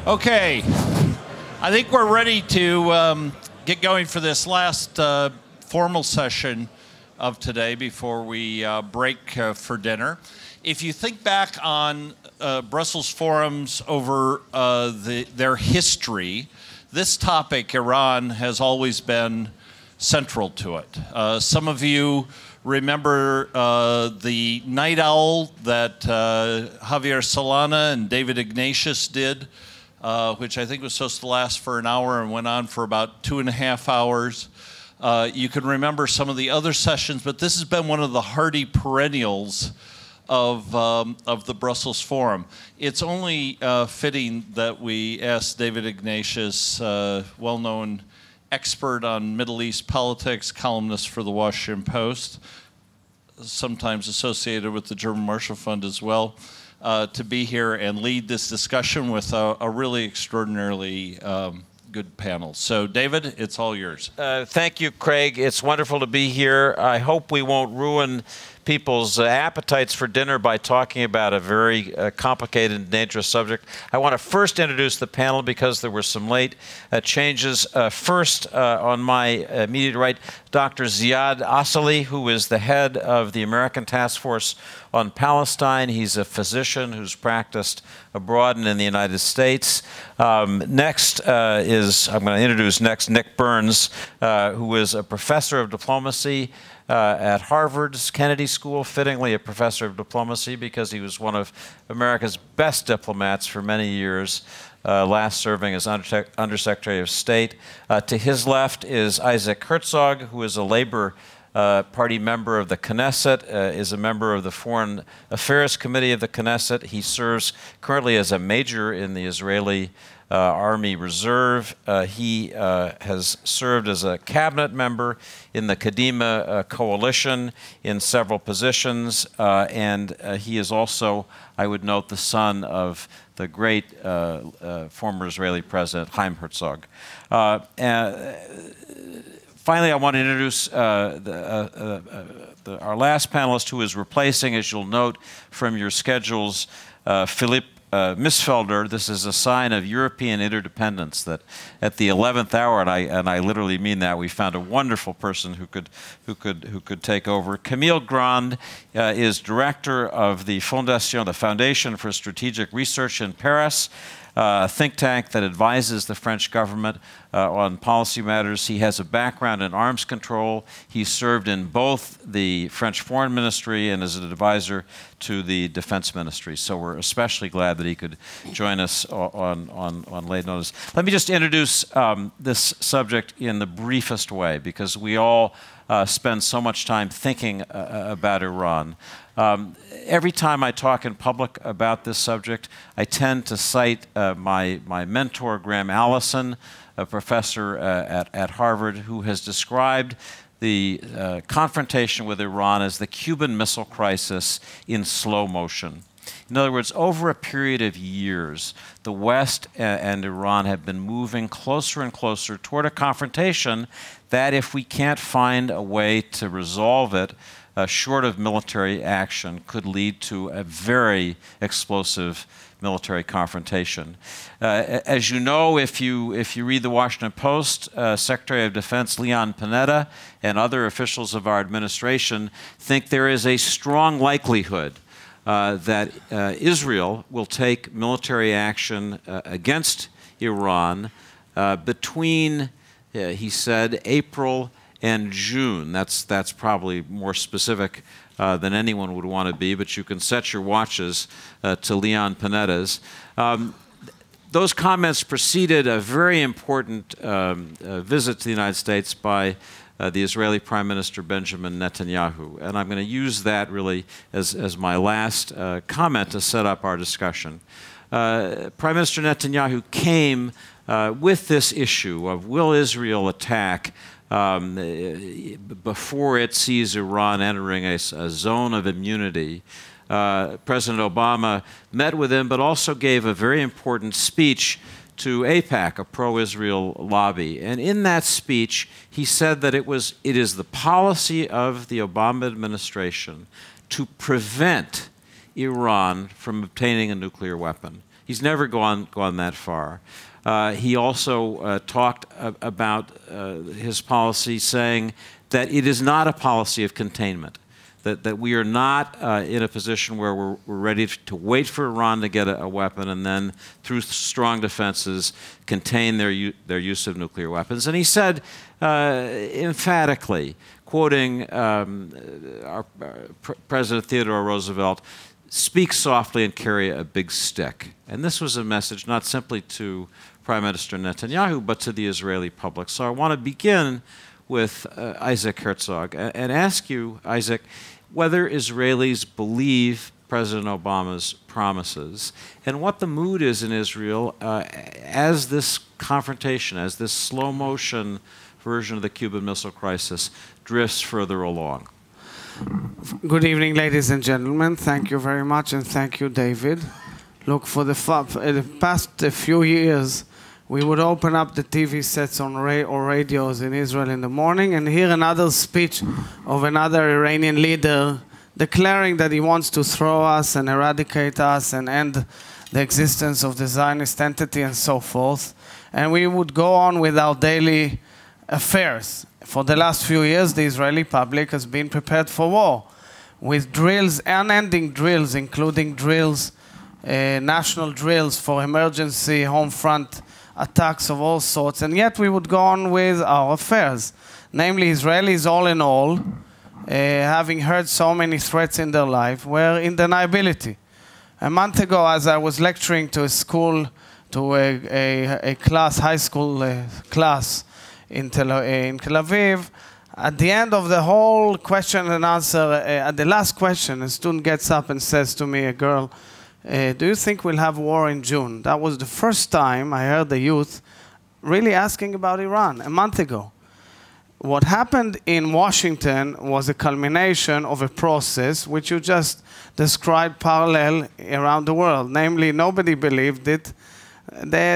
Okay, I think we're ready to get going for this last formal session of today before we break for dinner. If you think back on Brussels forums over their history, this topic, Iran, has always been central to it. Some of you remember the night owl that Javier Solana and David Ignatius did, which I think was supposed to last for an hour and went on for about 2.5 hours. You can remember some of the other sessions, but this has been one of the hardy perennials of the Brussels Forum. It's only fitting that we ask David Ignatius, well-known expert on Middle East politics, columnist for the Washington Post, sometimes associated with the German Marshall Fund as well, to be here and lead this discussion with a really extraordinarily good panel. So, David, it's all yours. Thank you, Craig. It's wonderful to be here. I hope we won't ruin people's appetites for dinner by talking about a very complicated and dangerous subject. I want to first introduce the panel because there were some late changes. First, on my immediate right, Dr. Ziad Asali, who is the head of the American Taskforce on Palestine. He's a physician who's practiced abroad and in the United States. Next I'm going to introduce next Nick Burns, who is a professor of diplomacy at Harvard's Kennedy School, fittingly a professor of diplomacy because he was one of America's best diplomats for many years, last serving as Undersecretary of State. To his left is Isaac Herzog, who is a Labor Party member of the Knesset, is a member of the Foreign Affairs Committee of the Knesset. He serves currently as a major in the Israeli Army Reserve. He has served as a cabinet member in the Kadima coalition in several positions, and he is also, I would note, the son of the great former Israeli President Chaim Herzog. Finally, I want to introduce our last panelist, who is replacing, as you'll note from your schedules, Philippe Misfelder. This is a sign of European interdependence, that at the 11th hour, and I literally mean that, we found a wonderful person who could take over. Camille Grand is director of the Fondation, the Foundation for Strategic Research in Paris, a think tank that advises the French government on policy matters. He has a background in arms control. He served in both the French Foreign Ministry and as an advisor to the Defense Ministry. So we're especially glad that he could join us on late notice. Let me just introduce this subject in the briefest way, because we all spend so much time thinking about Iran. Every time I talk in public about this subject, I tend to cite my mentor, Graham Allison, a professor at Harvard, who has described the confrontation with Iran as the Cuban Missile Crisis in slow motion. In other words, over a period of years, the West and Iran have been moving closer and closer toward a confrontation that, if we can't find a way to resolve it, short of military action, could lead to a very explosive military confrontation. As you know, if you read the Washington Post, Secretary of Defense Leon Panetta and other officials of our administration think there is a strong likelihood that Israel will take military action against Iran between, he said, April and June. That's probably more specific than anyone would want to be, but you can set your watches to Leon Panetta's. Those comments preceded a very important visit to the United States by the Israeli Prime Minister Benjamin Netanyahu. And I'm going to use that really as my last comment to set up our discussion. Prime Minister Netanyahu came with this issue of, will Israel attack before it sees Iran entering a zone of immunity. President Obama met with him, but also gave a very important speech to AIPAC, a pro-Israel lobby. And in that speech, he said that it is the policy of the Obama administration to prevent Iran from obtaining a nuclear weapon. He's never gone that far. He also talked about his policy, saying that it is not a policy of containment, that we are not in a position where we're ready to wait for Iran to get a weapon and then, through strong defenses, contain their use of nuclear weapons. And he said emphatically, quoting our President Theodore Roosevelt, "Speak softly and carry a big stick." And this was a message not simply to Prime Minister Netanyahu, but to the Israeli public. So I want to begin with Isaac Herzog and ask you, Isaac, whether Israelis believe President Obama's promises and what the mood is in Israel as this confrontation, as this slow-motion version of the Cuban Missile Crisis drifts further along. Good evening, ladies and gentlemen. Thank you very much, and thank you, David. Look, for the past few years, we would open up the TV sets on or radios in Israel in the morning and hear another speech of another Iranian leader declaring that he wants to throw us and eradicate us and end the existence of the Zionist entity and so forth. And we would go on with our daily affairs. For the last few years, the Israeli public has been prepared for war with drills, unending drills, including drills, national drills for emergency home front attacks of all sorts, and yet we would go on with our affairs. Namely, Israelis, all in all, having heard so many threats in their life, were in deniability. A month ago, as I was lecturing to a school, to a class, high school class in Tel Aviv, at the end of the whole question and answer, at the last question, a student gets up and says to me, a girl, do you think we'll have war in June? That was the first time I heard the youth really asking about Iran, a month ago. What happened in Washington was a culmination of a process which you just described parallel around the world. Namely, nobody believed it,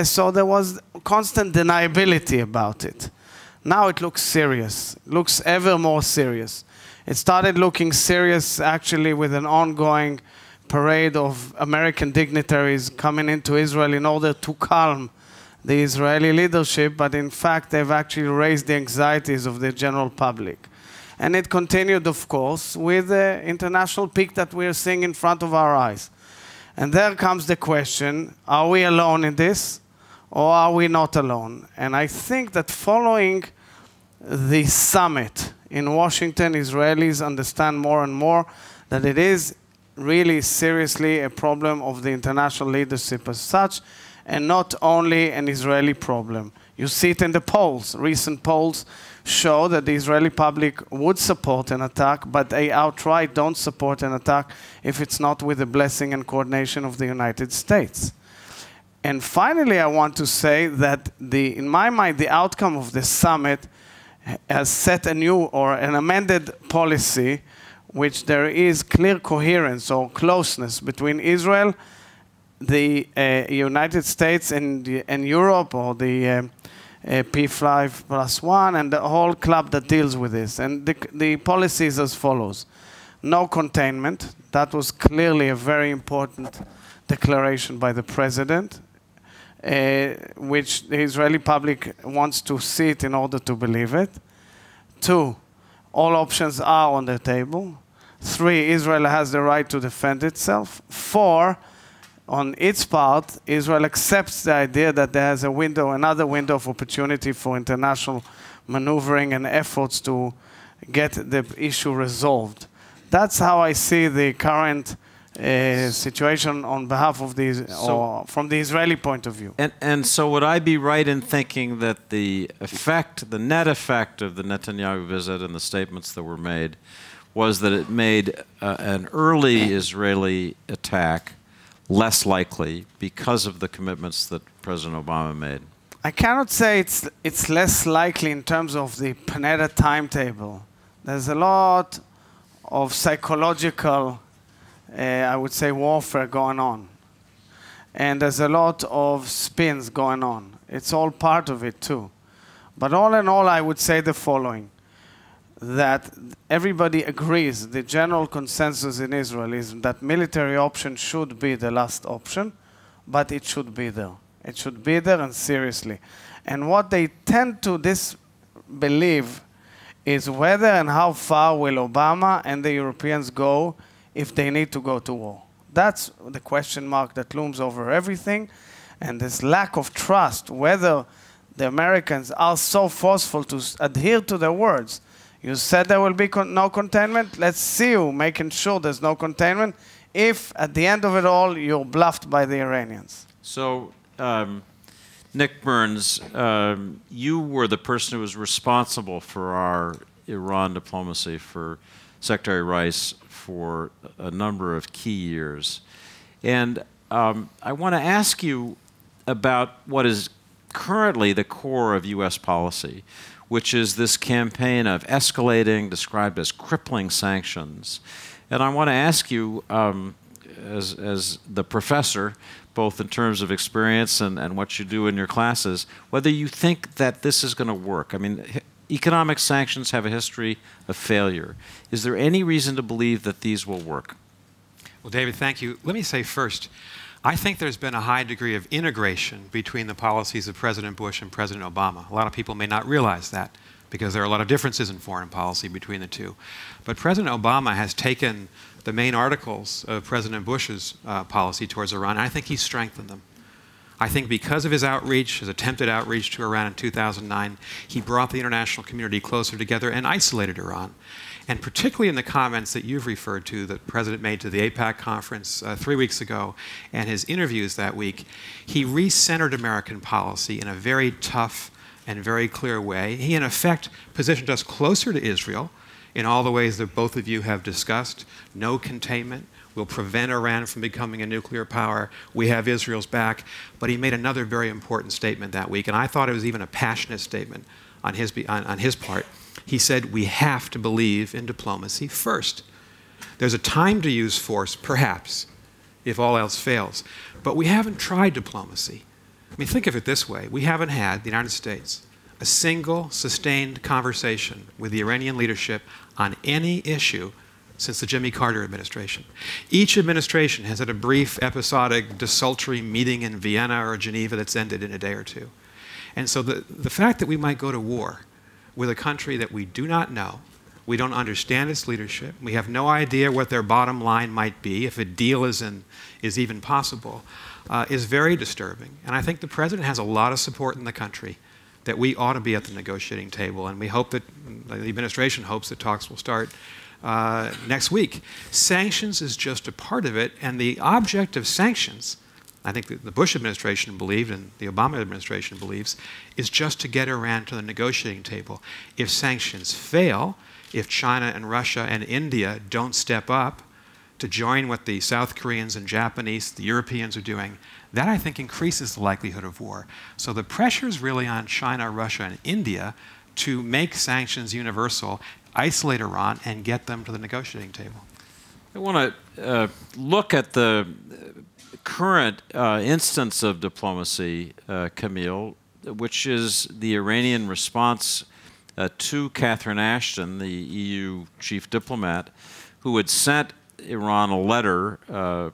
so there was constant deniability about it. Now it looks serious, looks ever more serious. It started looking serious actually with an ongoing parade of American dignitaries coming into Israel in order to calm the Israeli leadership, but in fact they've actually raised the anxieties of the general public. And it continued, of course, with the international peak that we're seeing in front of our eyes. And there comes the question, are we alone in this, or are we not alone? And I think that following the summit in Washington, Israelis understand more and more that it is really seriously a problem of the international leadership as such, and not only an Israeli problem. You see it in the polls. Recent polls show that the Israeli public would support an attack, but they outright don't support an attack if it's not with the blessing and coordination of the United States. And finally, I want to say that in my mind, the outcome of the summit has set a new or an amended policy which there is clear coherence or closeness between Israel, the United States, and Europe, or the P5+1, and the whole club that deals with this. And the policy is as follows. No containment. That was clearly a very important declaration by the president, which the Israeli public wants to see it in order to believe it. 2, all options are on the table. 3, Israel has the right to defend itself. 4, on its part, Israel accepts the idea that there is a window, another window of opportunity for international maneuvering and efforts to get the issue resolved. That's how I see the current situation on behalf of these, or from the Israeli point of view. And so would I be right in thinking that the effect, the net effect of the Netanyahu visit and the statements that were made was that it made an early Israeli attack less likely because of the commitments that President Obama made? I cannot say it's less likely in terms of the Panetta timetable. There's a lot of psychological, I would say, warfare going on. And there's a lot of spins going on. It's all part of it too. But all in all, I would say the following, that everybody agrees, the general consensus in Israel is that military option should be the last option, but it should be there. It should be there, and seriously. And what they tend to disbelieve is whether and how far will Obama and the Europeans go if they need to go to war. That's the question mark that looms over everything. And this lack of trust, whether the Americans are so forceful to adhere to their words. You said there will be no containment. Let's see you making sure there's no containment if, at the end of it all, you're bluffed by the Iranians. So, Nick Burns, you were the person who was responsible for our Iran diplomacy, for Secretary Rice, for a number of key years. And I want to ask you about what is currently the core of U.S. policy, which is this campaign of escalating, described as crippling sanctions. And I want to ask you, as the professor, both in terms of experience and what you do in your classes, whether you think that this is going to work. I mean, economic sanctions have a history of failure. Is there any reason to believe that these will work? Well, David, thank you. Let me say first, I think there's been a high degree of integration between the policies of President Bush and President Obama. A lot of people may not realize that because there are a lot of differences in foreign policy between the two. But President Obama has taken the main articles of President Bush's policy towards Iran, and I think he's strengthened them. I think because of his outreach, his attempted outreach to Iran in 2009, he brought the international community closer together and isolated Iran. And particularly in the comments that you've referred to that the President made to the AIPAC conference 3 weeks ago and his interviews that week, he re-centered American policy in a very tough and very clear way. He, in effect, positioned us closer to Israel in all the ways that both of you have discussed. No containment. We'll prevent Iran from becoming a nuclear power. We have Israel's back. But he made another very important statement that week, and I thought it was even a passionate statement on his part. He said, we have to believe in diplomacy first. There's a time to use force, perhaps, if all else fails. But we haven't tried diplomacy. I mean, think of it this way. We haven't had, the United States, a single sustained conversation with the Iranian leadership on any issue since the Jimmy Carter administration. Each administration has had a brief, episodic, desultory meeting in Vienna or Geneva that's ended in a day or two. And so the fact that we might go to war with a country that we do not know, we don't understand its leadership, we have no idea what their bottom line might be, if a deal is even possible, is very disturbing. And I think the President has a lot of support in the country that we ought to be at the negotiating table, and we hope that, the administration hopes that talks will start next week. Sanctions is just a part of it, and the object of sanctions, I think the Bush administration believed and the Obama administration believes, is just to get Iran to the negotiating table. If sanctions fail, if China and Russia and India don't step up to join what the South Koreans and Japanese, the Europeans are doing, that I think increases the likelihood of war. So the pressure is really on China, Russia, and India to make sanctions universal. isolate Iran and get them to the negotiating table? I want to look at the current instance of diplomacy, Camille, which is the Iranian response to Catherine Ashton, the EU chief diplomat, who had sent Iran a letter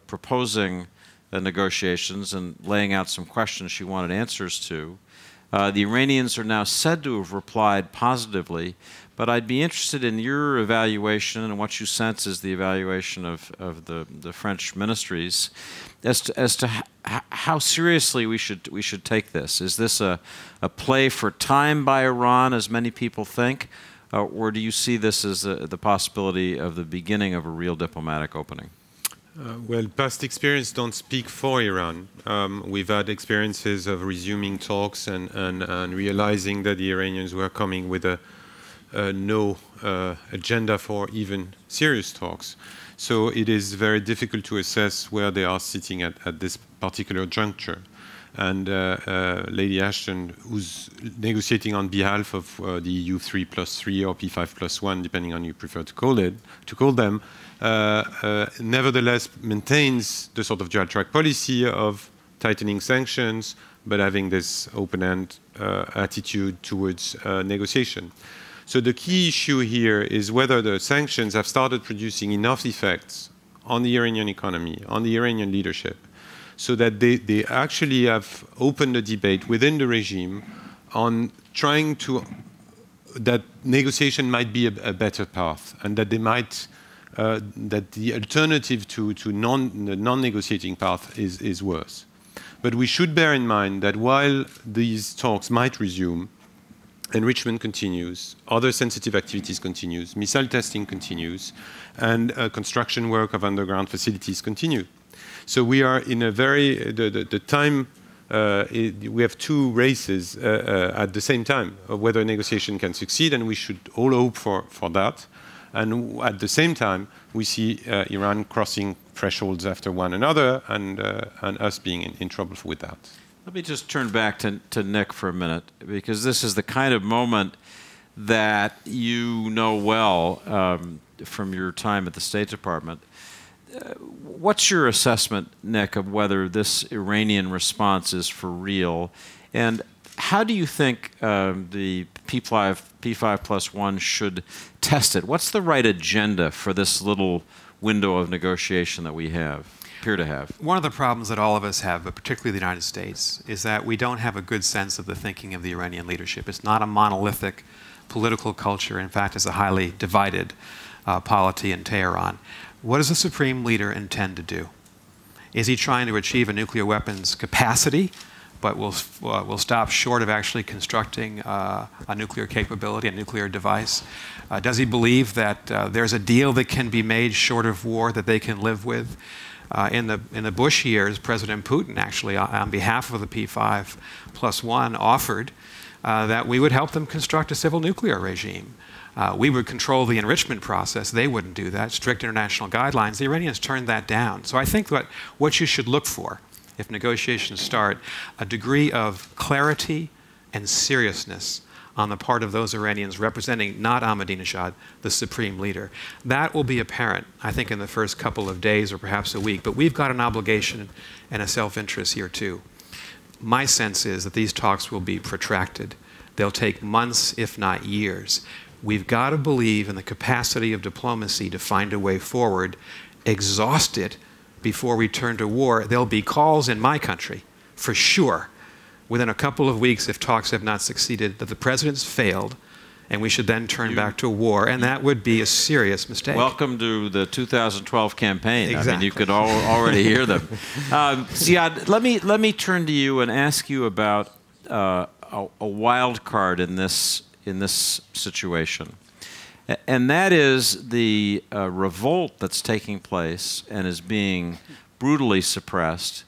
proposing negotiations and laying out some questions she wanted answers to. The Iranians are now said to have replied positively, but I'd be interested in your evaluation and what you sense is the evaluation of the French ministries as to how seriously we should take this. Is this a play for time by Iran, as many people think, or do you see this as the possibility of the beginning of a real diplomatic opening? Well, past experience don't speak for Iran. We've had experiences of resuming talks and realizing that the Iranians were coming with no agenda for even serious talks. So it is very difficult to assess where they are sitting at this particular juncture. And Lady Ashton, who's negotiating on behalf of the EU 3+3 or P5+1, depending on you prefer to call them, nevertheless maintains the sort of dual track policy of tightening sanctions, but having this open-end attitude towards negotiation. So the key issue here is whether the sanctions have started producing enough effects on the Iranian economy, on the Iranian leadership, so that they actually have opened a debate within the regime on trying to, that negotiation might be a better path, and that they might, that the alternative to the non-negotiating path is worse. But we should bear in mind that while these talks might resume, enrichment continues, other sensitive activities continues, missile testing continues, and construction work of underground facilities continue. So we are in a very, the time, we have two races at the same time of whether a negotiation can succeed, and we should all hope for that. And at the same time, we see Iran crossing thresholds after one another, and us being in trouble with that. Let me just turn back to Nick for a minute, because this is the kind of moment that you know well from your time at the State Department. What's your assessment, Nick, of whether this Iranian response is for real? And how do you think the P5+1 should test it? What's the right agenda for this little window of negotiation that we appear to have? One of the problems that all of us have, but particularly the United States, is that we don't have a good sense of the thinking of the Iranian leadership. It's not a monolithic political culture. In fact, it's a highly divided polity in Tehran. What does the supreme leader intend to do? Is he trying to achieve a nuclear weapons capacity, but will stop short of actually constructing a nuclear capability, a nuclear device? Does he believe that there's a deal that can be made short of war that they can live with? In the Bush years, President Putin actually, on behalf of the P5+1, offered that we would help them construct a civil nuclear regime. We would control the enrichment process. They wouldn't do that. Strict international guidelines. The Iranians turned that down. So I think that what you should look for, if negotiations start, a degree of clarity and seriousness on the part of those Iranians representing not Ahmadinejad, the supreme leader. That will be apparent, I think, in the first couple of days or perhaps a week. But we've got an obligation and a self-interest here, too. My sense is that these talks will be protracted. They'll take months, if not years. We've got to believe in the capacity of diplomacy to find a way forward, exhaust it before we turn to war. There'll be calls in my country, for sure, within a couple of weeks, if talks have not succeeded, that the president's failed, and we should then turn back to war, and that would be a serious mistake. Welcome to the 2012 campaign. Exactly. I mean, you could already hear them. Ziad, let me turn to you and ask you about a wild card in this situation, and that is the revolt that's taking place and is being brutally suppressed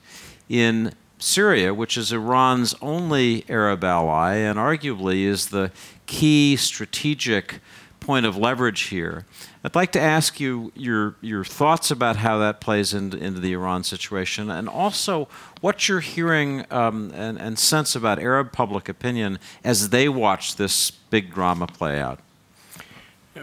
in Syria, which is Iran's only Arab ally and arguably is the key strategic point of leverage here. I'd like to ask you your thoughts about how that plays into the Iran situation, and also what you're hearing and sense about Arab public opinion as they watch this big drama play out.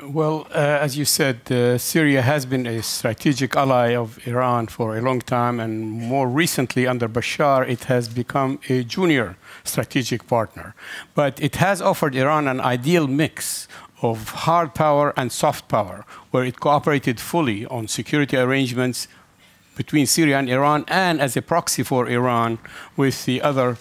Well, as you said, Syria has been a strategic ally of Iran for a long time, and more recently, under Bashar, it has become a junior strategic partner. But it has offered Iran an ideal mix of hard power and soft power, where it cooperated fully on security arrangements between Syria and Iran, and as a proxy for Iran with the other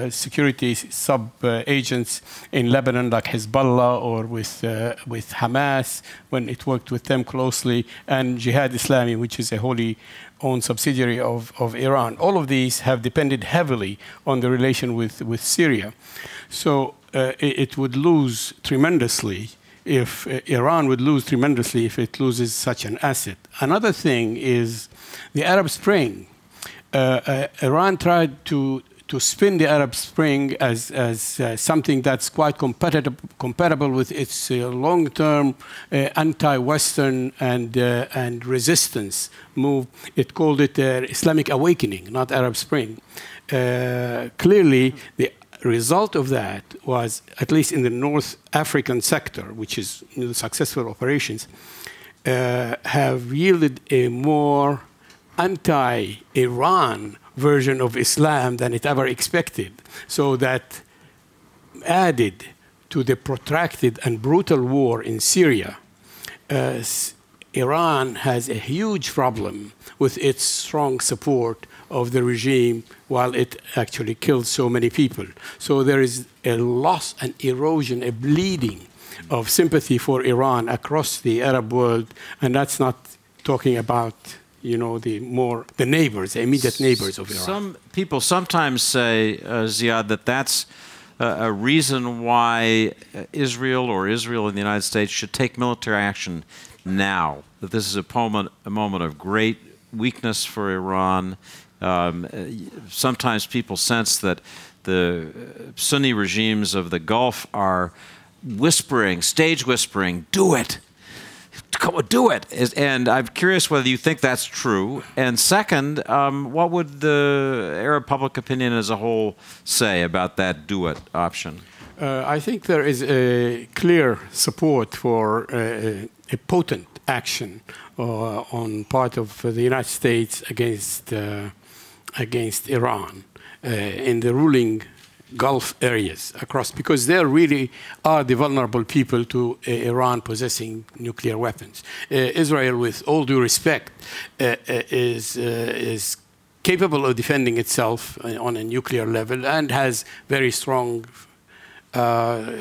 security sub-agents in Lebanon, like Hezbollah, or with Hamas, when it worked with them closely, and Jihad Islami, which is a wholly owned subsidiary of Iran. All of these have depended heavily on the relation with Syria. So it would lose tremendously if Iran would lose tremendously if it loses such an asset. Another thing is the Arab Spring. Iran tried to spin the Arab Spring as something that's quite compatible with its long-term anti-Western and resistance move. It called it Islamic awakening, not Arab Spring. Clearly, the result of that was, at least in the North African sector, which is the successful operations, have yielded a more anti-Iran version of Islam than it ever expected. So that added to the protracted and brutal war in Syria, Iran has a huge problem with its strong support of the regime while it actually killed so many people. So there is a loss, an erosion, a bleeding of sympathy for Iran across the Arab world, and that's not talking about the neighbors, the immediate neighbors of Iran. Some people sometimes say, Ziad, that that's a reason why Israel and the United States should take military action now, that this is a moment of great weakness for Iran. Sometimes people sense that the Sunni regimes of the Gulf are whispering, stage whispering, do it. Come on, do it. And I'm curious whether you think that's true. And second, what would the Arab public opinion as a whole say about that do it option? I think there is a clear support for a potent action on part of the United States against Iran in the ruling Gulf areas across, because they really are the vulnerable people to Iran possessing nuclear weapons. Israel, with all due respect, is capable of defending itself on a nuclear level and has very strong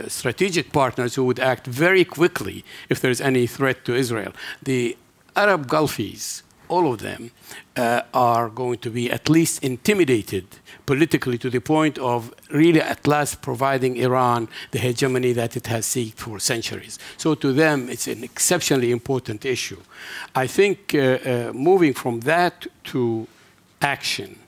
strategic partners who would act very quickly if there's any threat to Israel. The Arab Gulfies, all of them, are going to be at least intimidated politically to the point of really at last providing Iran the hegemony that it has sought for centuries. So to them, it's an exceptionally important issue. I think moving from that to action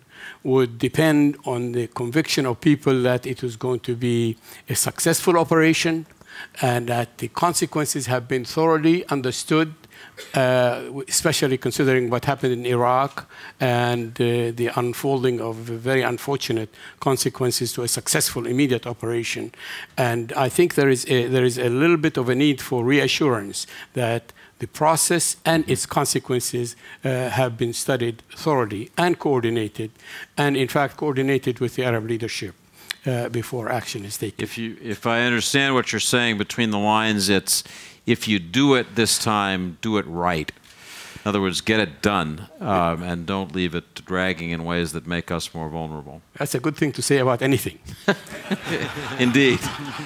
would depend on the conviction of people that it was going to be a successful operation and that the consequences have been thoroughly understood, especially considering what happened in Iraq and the unfolding of very unfortunate consequences to a successful immediate operation. And I think there is a little bit of a need for reassurance that the process and its consequences have been studied thoroughly and coordinated, and in fact coordinated with the Arab leadership before action is taken. If I understand what you're saying between the lines, it's if you do it this time, do it right. In other words, get it done and don't leave it dragging in ways that make us more vulnerable. That's a good thing to say about anything. Indeed.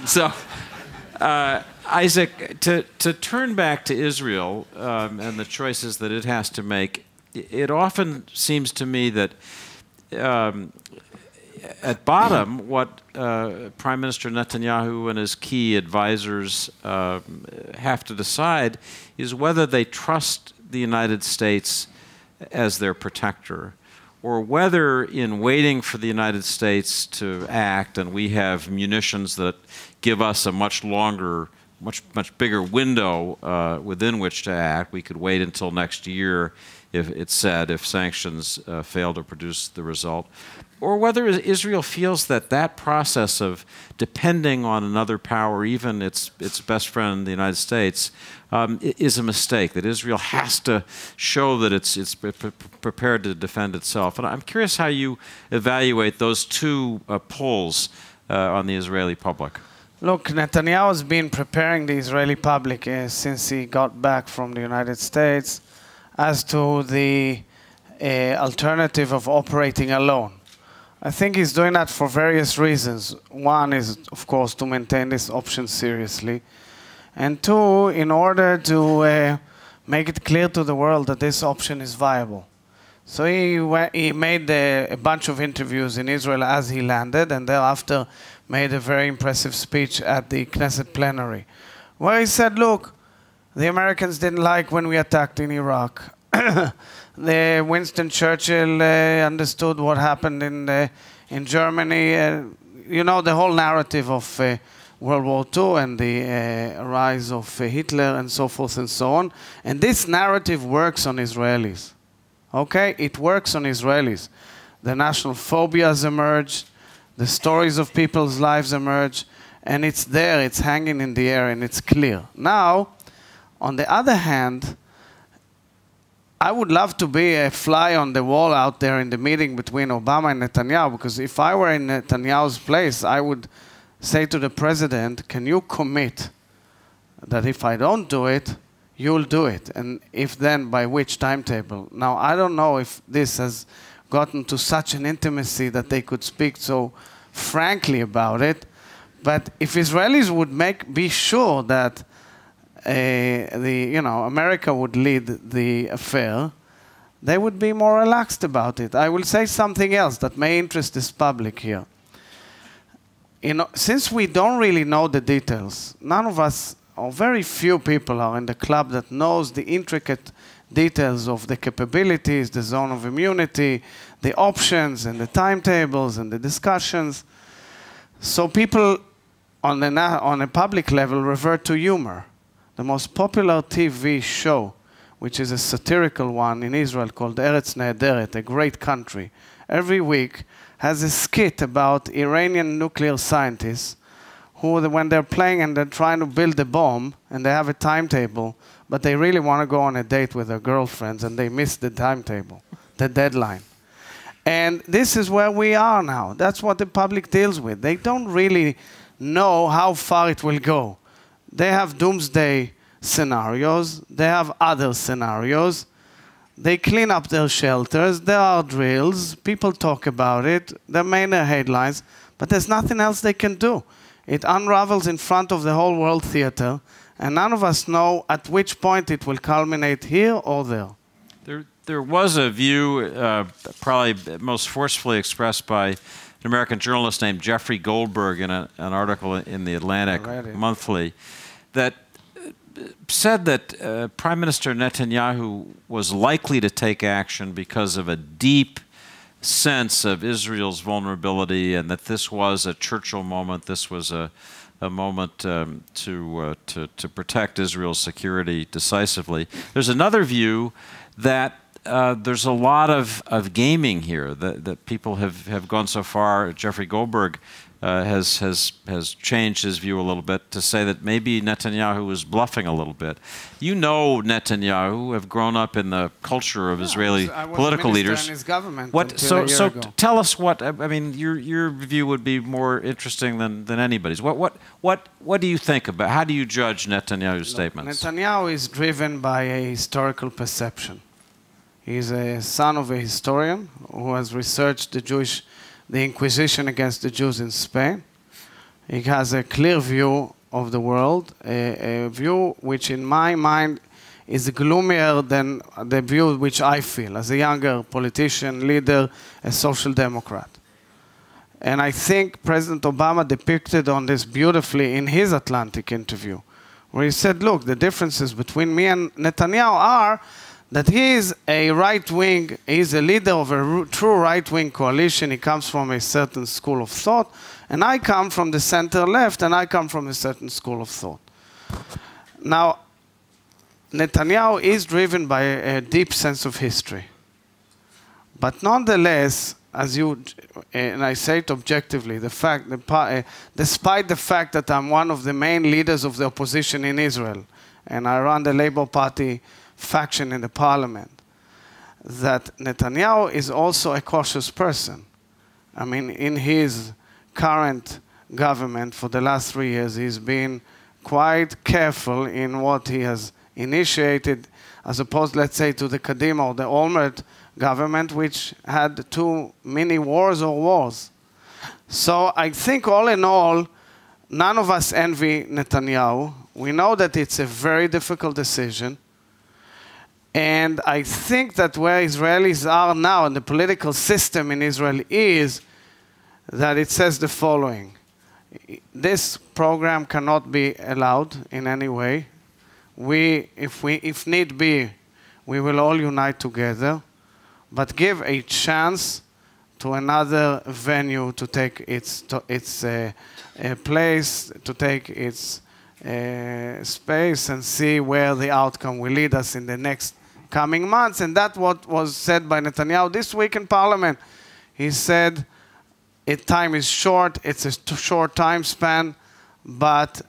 So, Isaac, to turn back to Israel and the choices that it has to make, it often seems to me that at bottom, what Prime Minister Netanyahu and his key advisors have to decide is whether they trust the United States as their protector, or whether in waiting for the United States to act, and we have munitions that give us a much longer, much bigger window within which to act. We could wait until next year, if it's said, if sanctions fail to produce the result. or whether Israel feels that that process of depending on another power, even its best friend, the United States, is a mistake, that Israel has to show that it's prepared to defend itself. And I'm curious how you evaluate those two pulls on the Israeli public. Look, Netanyahu has been preparing the Israeli public since he got back from the United States as to the alternative of operating alone. I think he's doing that for various reasons. One is, of course, to maintain this option seriously. And two, in order to make it clear to the world that this option is viable. So he made a bunch of interviews in Israel as he landed, and thereafter made a very impressive speech at the Knesset plenary, where he said, look, the Americans didn't like when we attacked in Iraq. Winston Churchill understood what happened in Germany. You know, the whole narrative of World War II and the rise of Hitler and so forth and so on. And this narrative works on Israelis. Okay? It works on Israelis. The national phobias emerged. The stories of people's lives emerge. And it's there. It's hanging in the air and it's clear. Now, on the other hand, I would love to be a fly on the wall out there in the meeting between Obama and Netanyahu, because if I were in Netanyahu's place, I would say to the president, can you commit that if I don't do it, you'll do it? And if then, by which timetable? Now, I don't know if this has gotten to such an intimacy that they could speak so frankly about it, but if Israelis would be sure that America would lead the affair, they would be more relaxed about it. I will say something else that may interest this public here. Since we don't really know the details, none of us, or very few people are in the club that knows the intricate details of the capabilities, the zone of immunity, the options and the timetables and the discussions. So people on a public level revert to humor. The most popular TV show, which is a satirical one in Israel called Eretz Nehederet, a great country, every week has a skit about Iranian nuclear scientists who, when they're playing and they're trying to build a bomb and they have a timetable, but they really want to go on a date with their girlfriends and they miss the timetable, the deadline. And this is where we are now. That's what the public deals with. They don't really know how far it will go. They have doomsday scenarios. They have other scenarios. They clean up their shelters. There are drills. People talk about it. There may be headlines, but there's nothing else they can do. It unravels in front of the whole world theater, and none of us know at which point it will culminate here or there. There was a view, probably most forcefully expressed by an American journalist named Jeffrey Goldberg in an article in the Atlantic Monthly, that said that Prime Minister Netanyahu was likely to take action because of a deep sense of Israel's vulnerability, and that this was a Churchill moment. This was a moment to protect Israel's security decisively. There's another view that there's a lot of gaming here, that people have gone so far. Jeffrey Goldberg has changed his view a little bit to say that maybe Netanyahu was bluffing a little bit. You know Netanyahu, have grown up in the culture of Israeli political leaders. In his government So tell us what, I mean, your view would be more interesting than anybody's. What do you think about, how do you judge Netanyahu's statements? Netanyahu is driven by a historical perception. He's a son of a historian who has researched the Inquisition against the Jews in Spain. He has a clear view of the world, a view which in my mind is gloomier than the view which I feel as a younger politician, leader, a social democrat. And I think President Obama depicted on this beautifully in his Atlantic interview, where he said, look, the differences between me and Netanyahu are that he is a right-wing, he's a leader of a true right-wing coalition. He comes from a certain school of thought, and I come from the center-left, and I come from a certain school of thought. Now, Netanyahu is driven by a deep sense of history. But nonetheless, and I say it objectively, despite the fact that I'm one of the main leaders of the opposition in Israel, and I run the Labour Party faction in the parliament, that Netanyahu is also a cautious person. I mean, in his current government for the last 3 years, he's been quite careful in what he has initiated, as opposed, let's say, to the Kadima or the Olmert government, which had too many wars or wars. So I think all in all, none of us envy Netanyahu. We know that it's a very difficult decision. And I think that where Israelis are now and the political system in Israel is that it says the following. This program cannot be allowed in any way. If need be, we will all unite together, but give a chance to another venue to take its place, to take its space, and see where the outcome will lead us in the next coming months. And that's what was said by Netanyahu this week in Parliament. He said, time is short, it's a short time span, but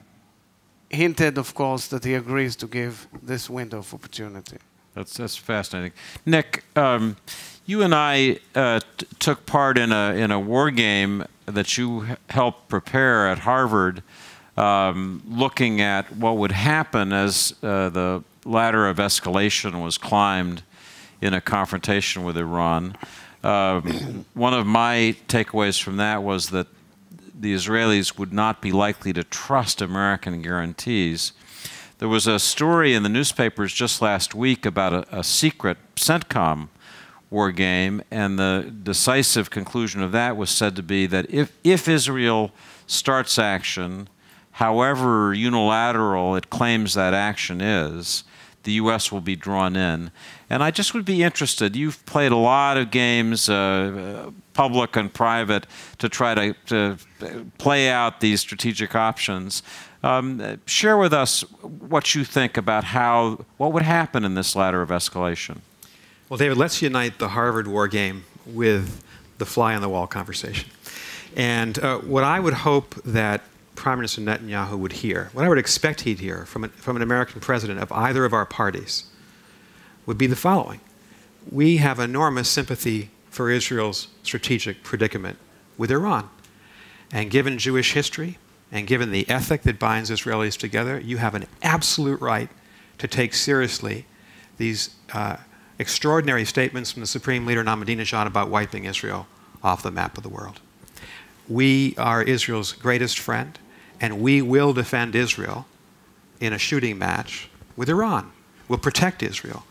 hinted, of course, that he agrees to give this window of opportunity. That's fascinating. Nick, you and I took part in a war game that you helped prepare at Harvard, looking at what would happen as the ladder of escalation was climbed in a confrontation with Iran. One of my takeaways from that was that the Israelis would not be likely to trust American guarantees. There was a story in the newspapers just last week about a secret CENTCOM war game, and the decisive conclusion of that was said to be that if Israel starts action, however unilateral it claims that action is, the U.S. will be drawn in. And I just would be interested, you've played a lot of games, public and private, to try to play out these strategic options. Share with us what you think about what would happen in this ladder of escalation. Well, David, let's unite the Harvard war game with the fly-on-the-wall conversation. And what I would hope that Prime Minister Netanyahu would hear, what I would expect he'd hear from an American president of either of our parties, would be the following. We have enormous sympathy for Israel's strategic predicament with Iran. And given Jewish history, and given the ethic that binds Israelis together, you have an absolute right to take seriously these extraordinary statements from the Supreme Leader Ahmadinejad about wiping Israel off the map of the world. We are Israel's greatest friend, and we will defend Israel in a shooting match with Iran. We'll protect Israel.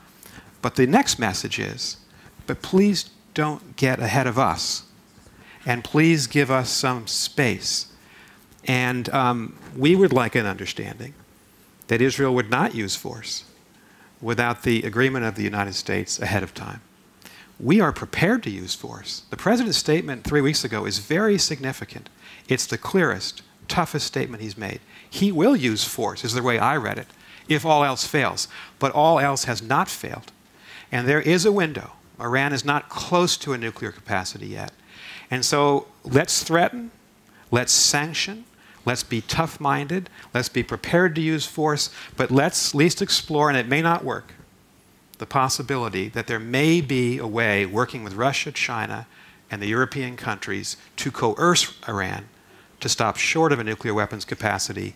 But the next message is, but please don't get ahead of us, and please give us some space. And we would like an understanding that Israel would not use force without the agreement of the United States ahead of time. We are prepared to use force. The President's statement 3 weeks ago is very significant. It's the clearest, toughest statement he's made. He will use force, is the way I read it, if all else fails. But all else has not failed. And there is a window. Iran is not close to a nuclear capacity yet. And so let's threaten, let's sanction, let's be tough-minded, let's be prepared to use force, but let's at least explore, and it may not work, the possibility that there may be a way, working with Russia, China, and the European countries, to coerce Iran to stop short of a nuclear weapons capacity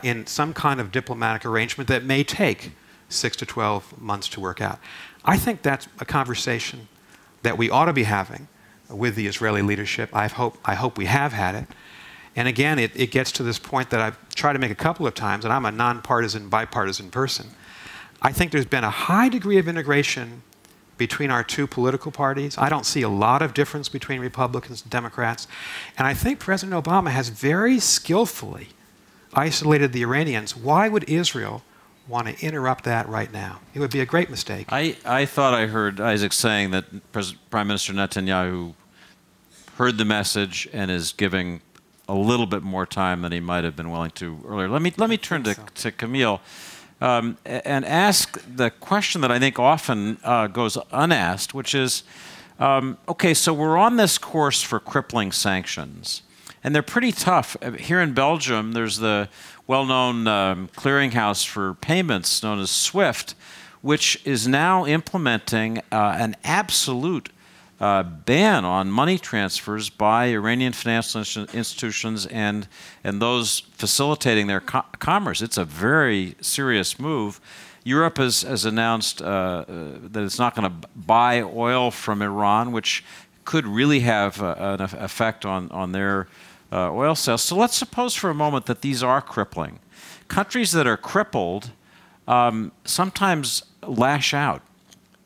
in some kind of diplomatic arrangement that may take 6 to 12 months to work out. I think that's a conversation that we ought to be having with the Israeli leadership. I hope we have had it. And again, it gets to this point that I've tried to make a couple of times, and I'm a nonpartisan, bipartisan person. I think there's been a high degree of integration between our two political parties. I don't see a lot of difference between Republicans and Democrats. And I think President Obama has very skillfully isolated the Iranians. Why would Israel want to interrupt that right now? It would be a great mistake. I thought I heard Isaac saying that Prime Minister Netanyahu heard the message and is giving a little bit more time than he might have been willing to earlier. Let me turn to Camille and ask the question that I think often goes unasked, which is, Okay, so we're on this course for crippling sanctions, and they're pretty tough. Here in Belgium, there's the well-known clearinghouse for payments known as SWIFT, which is now implementing an absolute ban on money transfers by Iranian financial institutions and those facilitating their commerce. It's a very serious move. Europe has announced that it's not going to buy oil from Iran, which could really have an effect on their oil sales. So let's suppose for a moment that these are crippling. Countries that are crippled sometimes lash out.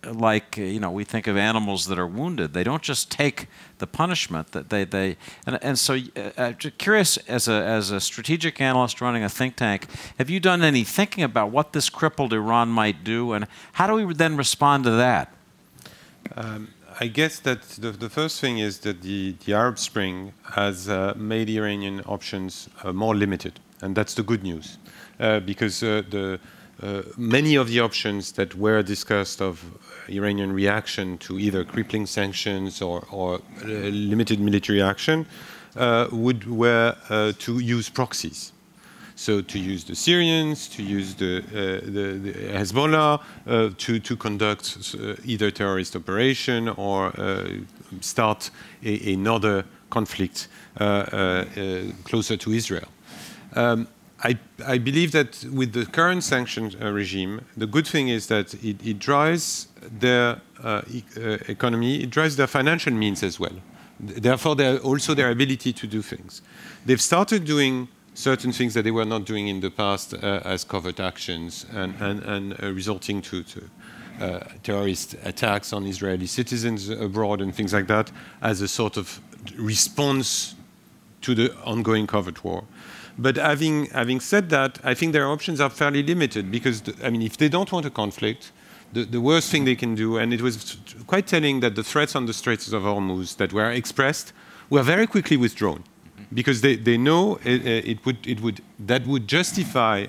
Like, you know, we think of animals that are wounded. They don't just take the punishment. That and so curious, as a strategic analyst running a think tank, have you done any thinking about what this crippled Iran might do, and how do we then respond to that? I guess that the first thing is that the Arab Spring has made Iranian options more limited, and that's the good news, because many of the options that were discussed of Iranian reaction to either crippling sanctions or limited military action were to use proxies. So to use the Syrians, to use the Hezbollah, to conduct either terrorist operation or start another conflict closer to Israel. I believe that with the current sanctions regime, the good thing is that it drives their economy, it drives their financial means as well. Therefore, also their ability to do things. They've started doing certain things that they were not doing in the past as covert actions and resulting to terrorist attacks on Israeli citizens abroad and things like that as a sort of response to the ongoing covert war. But having said that, I think their options are fairly limited because, I mean, if they don't want a conflict, the worst thing they can do, and it was quite telling that the threats on the Straits of Hormuz that were expressed were very quickly withdrawn because they know that would justify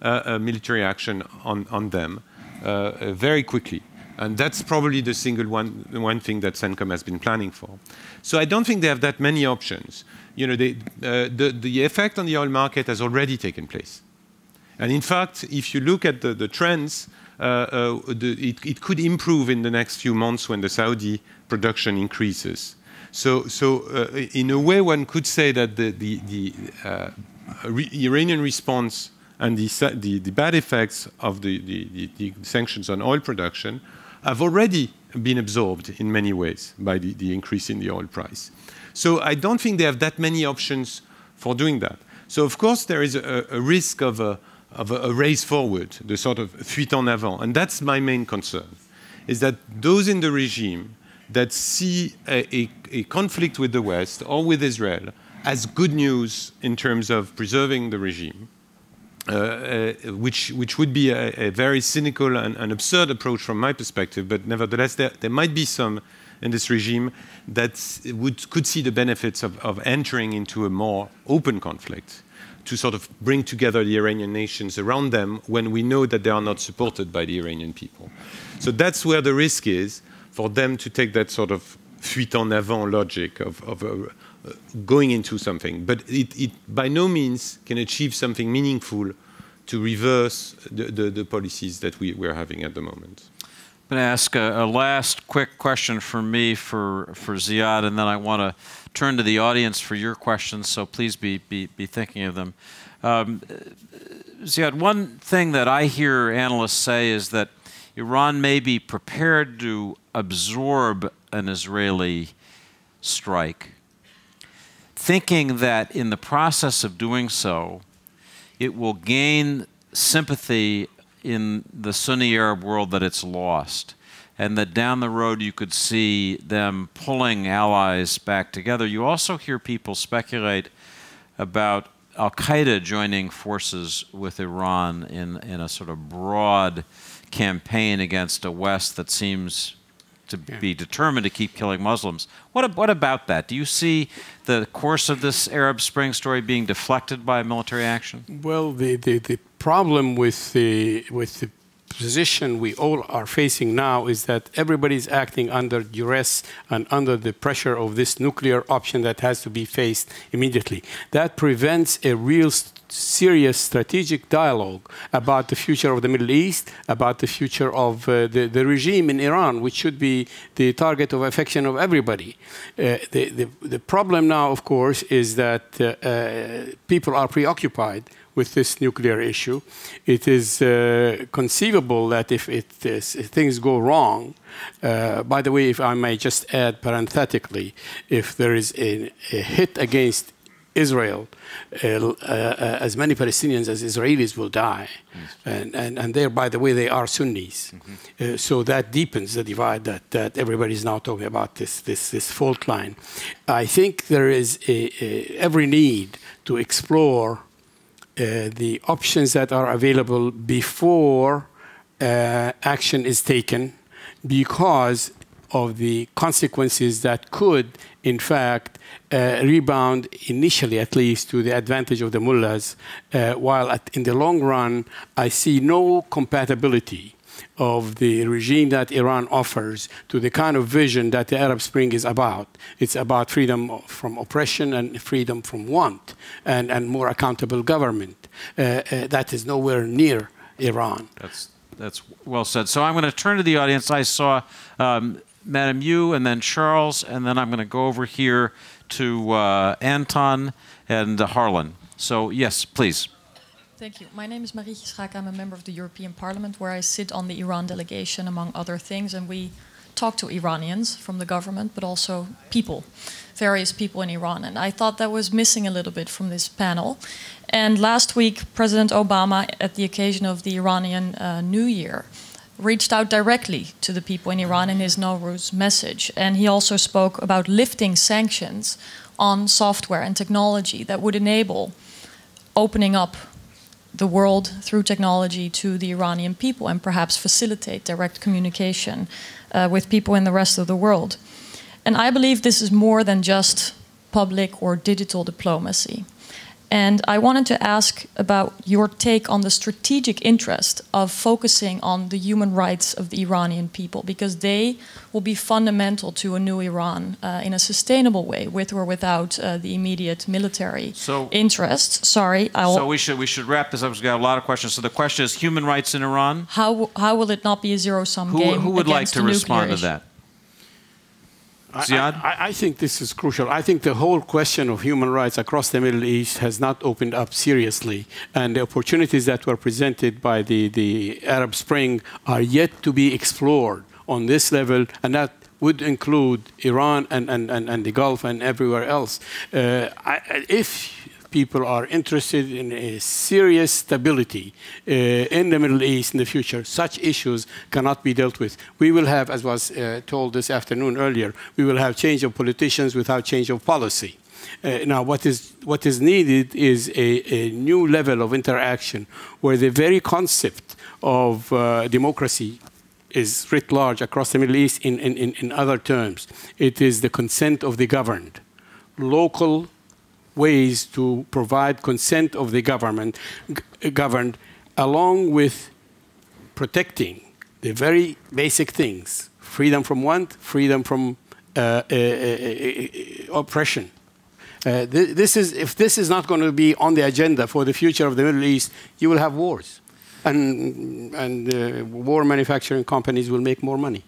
a military action on them very quickly. And that's probably the single one thing that CENTCOM has been planning for. So I don't think they have that many options. You know, the effect on the oil market has already taken place. And in fact, if you look at the trends, it could improve in the next few months when the Saudi production increases. So in a way, one could say that the Iranian response and the bad effects of the sanctions on oil production have already been absorbed in many ways by the increase in the oil price. So I don't think they have that many options for doing that. So of course there is a risk of a race forward, the sort of fuite en avant, and that's my main concern, is that those in the regime that see a conflict with the West or with Israel as good news in terms of preserving the regime, which would be a very cynical and absurd approach from my perspective, but nevertheless there might be some in this regime that could see the benefits of entering into a more open conflict to sort of bring together the Iranian nations around them when we know that they are not supported by the Iranian people. So that's where the risk is for them to take that sort of fuite en avant logic of going into something. But it by no means can achieve something meaningful to reverse the policies that we're having at the moment. I'm going to ask a last quick question from me for Ziad, and then I want to turn to the audience for your questions, so please be thinking of them. Ziad, one thing that I hear analysts say is that Iran may be prepared to absorb an Israeli strike, thinking that in the process of doing so, it will gain sympathy in the Sunni Arab world that it's lost, and that down the road you could see them pulling allies back together. You also hear people speculate about al-Qaeda joining forces with Iran in a sort of broad campaign against a West that seems to be determined to keep killing Muslims. What about that? Do you see the course of this Arab Spring story being deflected by military action? Well, the problem with the position we all are facing now is that everybody's acting under duress and under the pressure of this nuclear option that has to be faced immediately. That prevents a real serious strategic dialogue about the future of the Middle East, about the future of the regime in Iran, which should be the target of affection of everybody. The problem now, of course, is that people are preoccupied with this nuclear issue. It is conceivable that if things go wrong, by the way, if I may just add parenthetically, if there is a hit against Israel, as many Palestinians as Israelis will die. And there, by the way, they are Sunnis. So that deepens the divide that everybody is now talking about, this fault line. I think there is every need to explore the options that are available before action is taken, because of the consequences that could, in fact, rebound initially, at least, to the advantage of the mullahs, while in the long run, I see no compatibility of the regime that Iran offers to the kind of vision that the Arab Spring is about. It's about freedom from oppression and freedom from want, and more accountable government. That is nowhere near Iran. That's well said. So I'm going to turn to the audience. I saw Madam Yu, and then Charles, and then I'm going to go over here to Anton and Harlan. So yes, please. Thank you. My name is Marietje Schaak. I'm a member of the European Parliament, where I sit on the Iran delegation, among other things, and we talk to Iranians from the government, but also people, various people in Iran. And I thought that was missing a little bit from this panel. And last week, President Obama, at the occasion of the Iranian New Year, reached out directly to the people in Iran in his Nowruz message. And he also spoke about lifting sanctions on software and technology that would enable opening up the world through technology to the Iranian people, and perhaps facilitate direct communication with people in the rest of the world. And I believe this is more than just public or digital diplomacy. And I wanted to ask about your take on the strategic interest of focusing on the human rights of the Iranian people, because they will be fundamental to a new Iran in a sustainable way, with or without the immediate military interests. Sorry, so we should wrap this up. We've got a lot of questions. So the question is human rights in Iran. How will it not be a zero-sum game? Who would like to respond to that? Ziad? I think this is crucial. I think the whole question of human rights across the Middle East has not opened up seriously. And the opportunities that were presented by the Arab Spring are yet to be explored on this level, and that would include Iran and the Gulf and everywhere else. If people are interested in a serious stability in the Middle East in the future, such issues cannot be dealt with. We will have, as was told this afternoon earlier, we will have change of politicians without change of policy. Now, what is needed is a new level of interaction where the very concept of democracy is writ large across the Middle East in other terms. It is the consent of the governed. Local ways to provide consent of the governed, along with protecting the very basic things: freedom from want, freedom from oppression. If this is not going to be on the agenda for the future of the Middle East, you will have wars, and war manufacturing companies will make more money.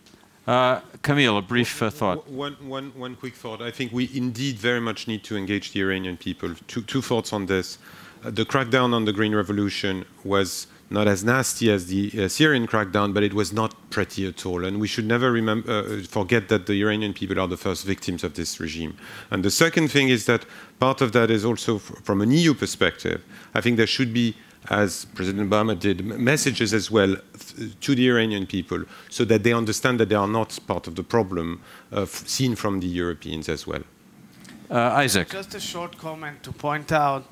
Camille, a brief thought. One quick thought. I think we indeed very much need to engage the Iranian people. Two thoughts on this. The crackdown on the Green Revolution was not as nasty as the Syrian crackdown, but it was not pretty at all. And we should never forget that the Iranian people are the first victims of this regime. And the second thing is that part of that is also from an EU perspective. I think there should be, as President Obama did, messages as well to the Iranian people, so that they understand that they are not part of the problem seen from the Europeans as well. Isaac. Just a short comment to point out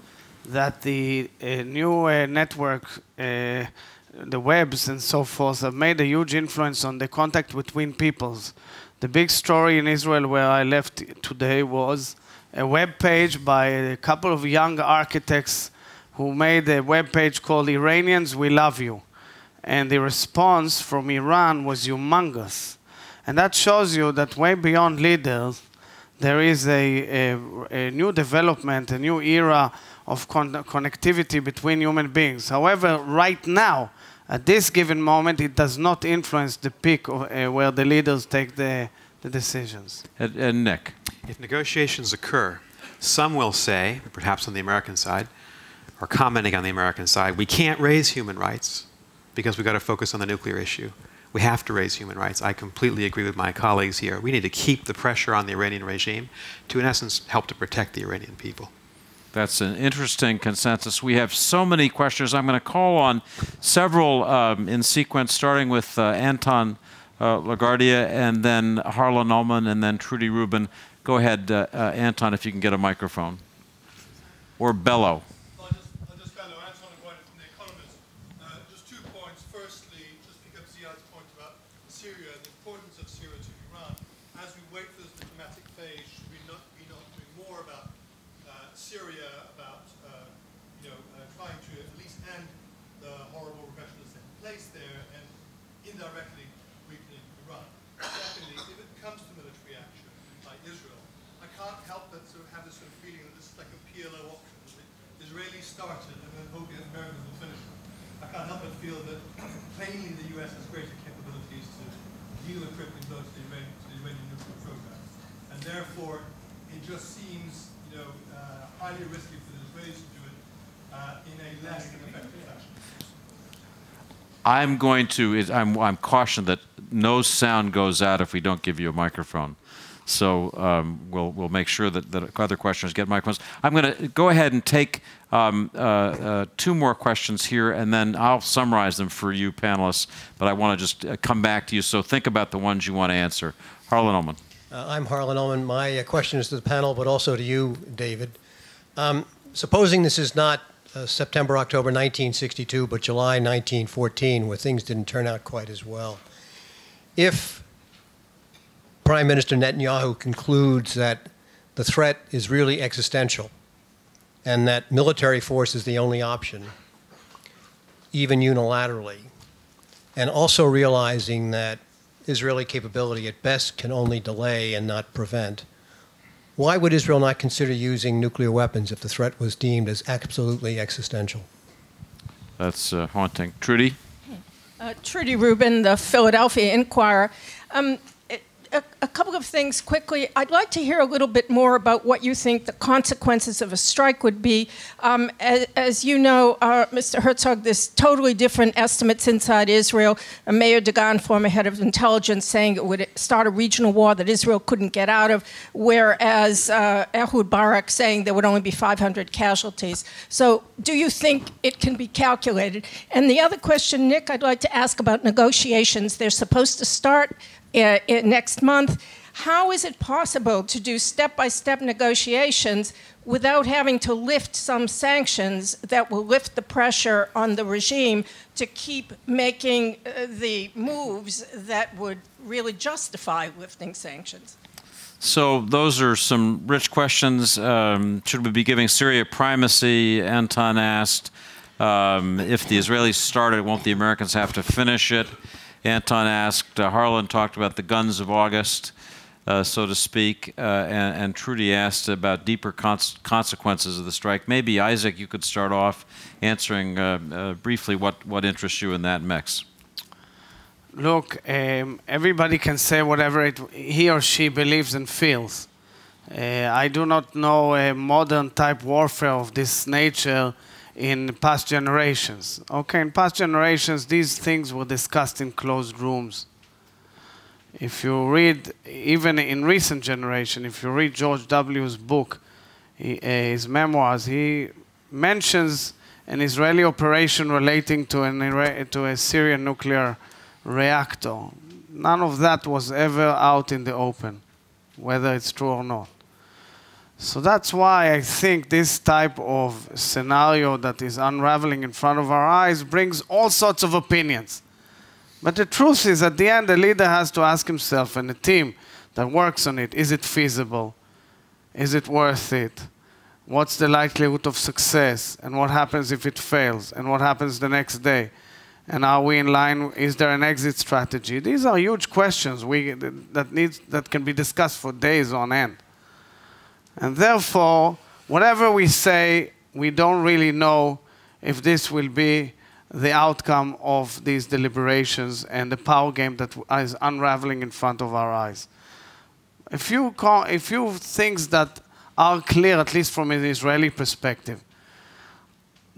that the new network, the webs and so forth, have made a huge influence on the contact between peoples. The big story in Israel where I left today was a web page by a couple of young architects who made a web page called Iranians, We Love You. and the response from Iran was humongous. And that shows you that way beyond leaders, there is a new development, a new era of connectivity between human beings. However, right now, at this given moment, it does not influence the peak of, where the leaders take the decisions. And Nick? If negotiations occur, some will say, perhaps on the American side, or commenting on the American side, we can't raise human rights because we've got to focus on the nuclear issue. We have to raise human rights. I completely agree with my colleagues here. We need to keep the pressure on the Iranian regime to, in essence, help to protect the Iranian people. That's an interesting consensus. We have so many questions. I'm going to call on several in sequence, starting with Anton LaGuardia, and then Harlan Ullman, and then Trudy Rubin. Go ahead, Anton, if you can get a microphone. Or bellow. I'll just bellow. Anton LaGuardia from the Columnist. Just 2 points. Firstly, just pick up Ziad's point about Syria and the importance of Syria to Iran. As we wait for this diplomatic phase, should we not be doing more about Syria, about trying to at least end the horrible repression that's taken place there, and indirectly weakening Iran? Secondly, if it comes to military action by Israel, I can't help but sort of have this sort of feeling that this is like a PLO option. The Israelis started and then hoping that the Americans will finish them. I can't help but feel that plainly the US has greater capabilities to deal equipping those to the Iranian nuclear program. And therefore, it just seems highly risky for the Israelis to do it in a less than effective fashion. I'm cautioned that no sound goes out if we don't give you a microphone. So we'll make sure that other questioners get microphones. I'm going to go ahead and take 2 more questions here, and then I'll summarize them for you panelists. But I want to just come back to you. So think about the ones you want to answer. Harlan Ullman. I'm Harlan Ullman. My question is to the panel, but also to you, David. Supposing this is not September, October 1962, but July 1914, where things didn't turn out quite as well. If Prime Minister Netanyahu concludes that the threat is really existential and that military force is the only option, even unilaterally, and also realizing that Israeli capability at best can only delay and not prevent, why would Israel not consider using nuclear weapons if the threat was deemed as absolutely existential? That's haunting. Trudy? Trudy Rubin, the Philadelphia Inquirer. A couple of things quickly. I'd like to hear a little bit more about what you think the consequences of a strike would be. As you know, Mr. Herzog, there's totally different estimates inside Israel. Mayor Dagan, former head of intelligence, saying it would start a regional war that Israel couldn't get out of, whereas Ehud Barak saying there would only be 500 casualties. So do you think it can be calculated? And the other question, Nick, I'd like to ask about negotiations. They're supposed to start next month. How is it possible to do step-by-step negotiations without having to lift some sanctions that will lift the pressure on the regime to keep making the moves that would really justify lifting sanctions? So those are some rich questions. Should we be giving Syria primacy? Anton asked. If the Israelis start it, won't the Americans have to finish it? Anton asked, Harlan talked about the guns of August, so to speak, and Trudy asked about deeper consequences of the strike. Maybe, Isaac, you could start off answering briefly what interests you in that mix. Look, everybody can say whatever he or she believes and feels. I do not know a modern type warfare of this nature in past generations. Okay, in past generations, these things were discussed in closed rooms. If you read, even in recent generation, if you read George W.'s book, his memoirs, he mentions an Israeli operation relating to a Syrian nuclear reactor. None of that was ever out in the open, whether it's true or not. So that's why I think this type of scenario that is unraveling in front of our eyes brings all sorts of opinions. But the truth is, at the end, the leader has to ask himself, and the team that works on it, is it feasible? Is it worth it? What's the likelihood of success? And what happens if it fails? And what happens the next day? And are we in line? Is there an exit strategy? These are huge questions that can be discussed for days on end. And therefore, whatever we say, we don't really know if this will be the outcome of these deliberations and the power game that is unraveling in front of our eyes. A few things that are clear, at least from an Israeli perspective.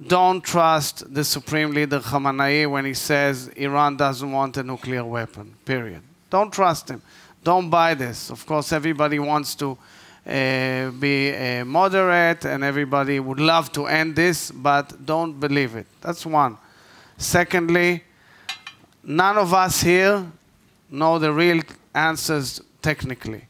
Don't trust the Supreme Leader Khamenei when he says Iran doesn't want a nuclear weapon, period. Don't trust him. Don't buy this. Of course, everybody wants to be moderate and everybody would love to end this, but don't believe it. That's one. Secondly, none of us here know the real answers technically.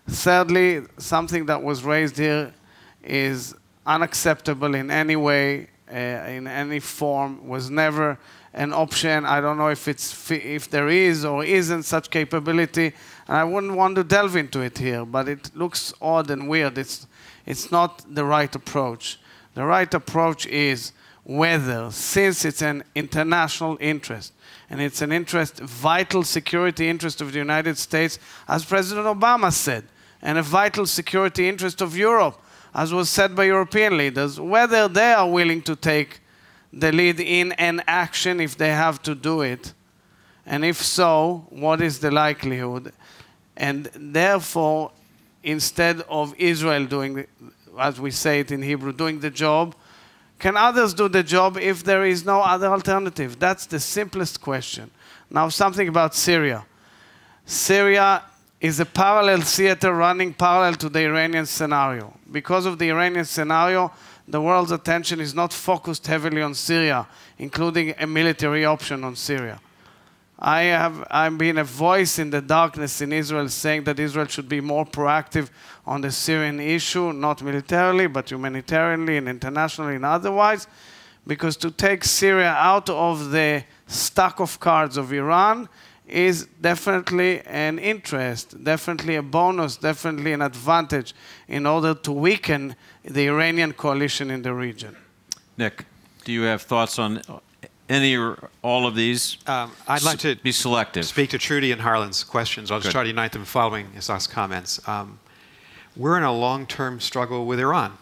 Thirdly, something that was raised here is unacceptable in any way, in any form, was never an option. I don't know if there is or isn't such capability, and I wouldn't want to delve into it here, but it looks odd and weird. It's not the right approach. The right approach is whether, since it's an international interest, and it's an interest, vital security interest of the United States, as President Obama said, and a vital security interest of Europe, as was said by European leaders, whether they are willing to take the lead in an action if they have to do it. And if so, what is the likelihood? And therefore, instead of Israel doing, as we say it in Hebrew, doing the job, can others do the job if there is no other alternative? That's the simplest question. Now, something about Syria. Syria is a parallel theater running parallel to the Iranian scenario. Because of the Iranian scenario, the world's attention is not focused heavily on Syria, including a military option on Syria. I've been a voice in the darkness in Israel saying that Israel should be more proactive on the Syrian issue, not militarily, but humanitarianly and internationally and otherwise, because to take Syria out of the stack of cards of Iran is definitely an interest, definitely a bonus, definitely an advantage in order to weaken the Iranian coalition in the region. Nick, do you have thoughts on any or all of these? I'd like to be selective. Speak to Trudy and Harlan's questions. I'll just try to unite them following Isak's comments. We're in a long-term struggle with Iran,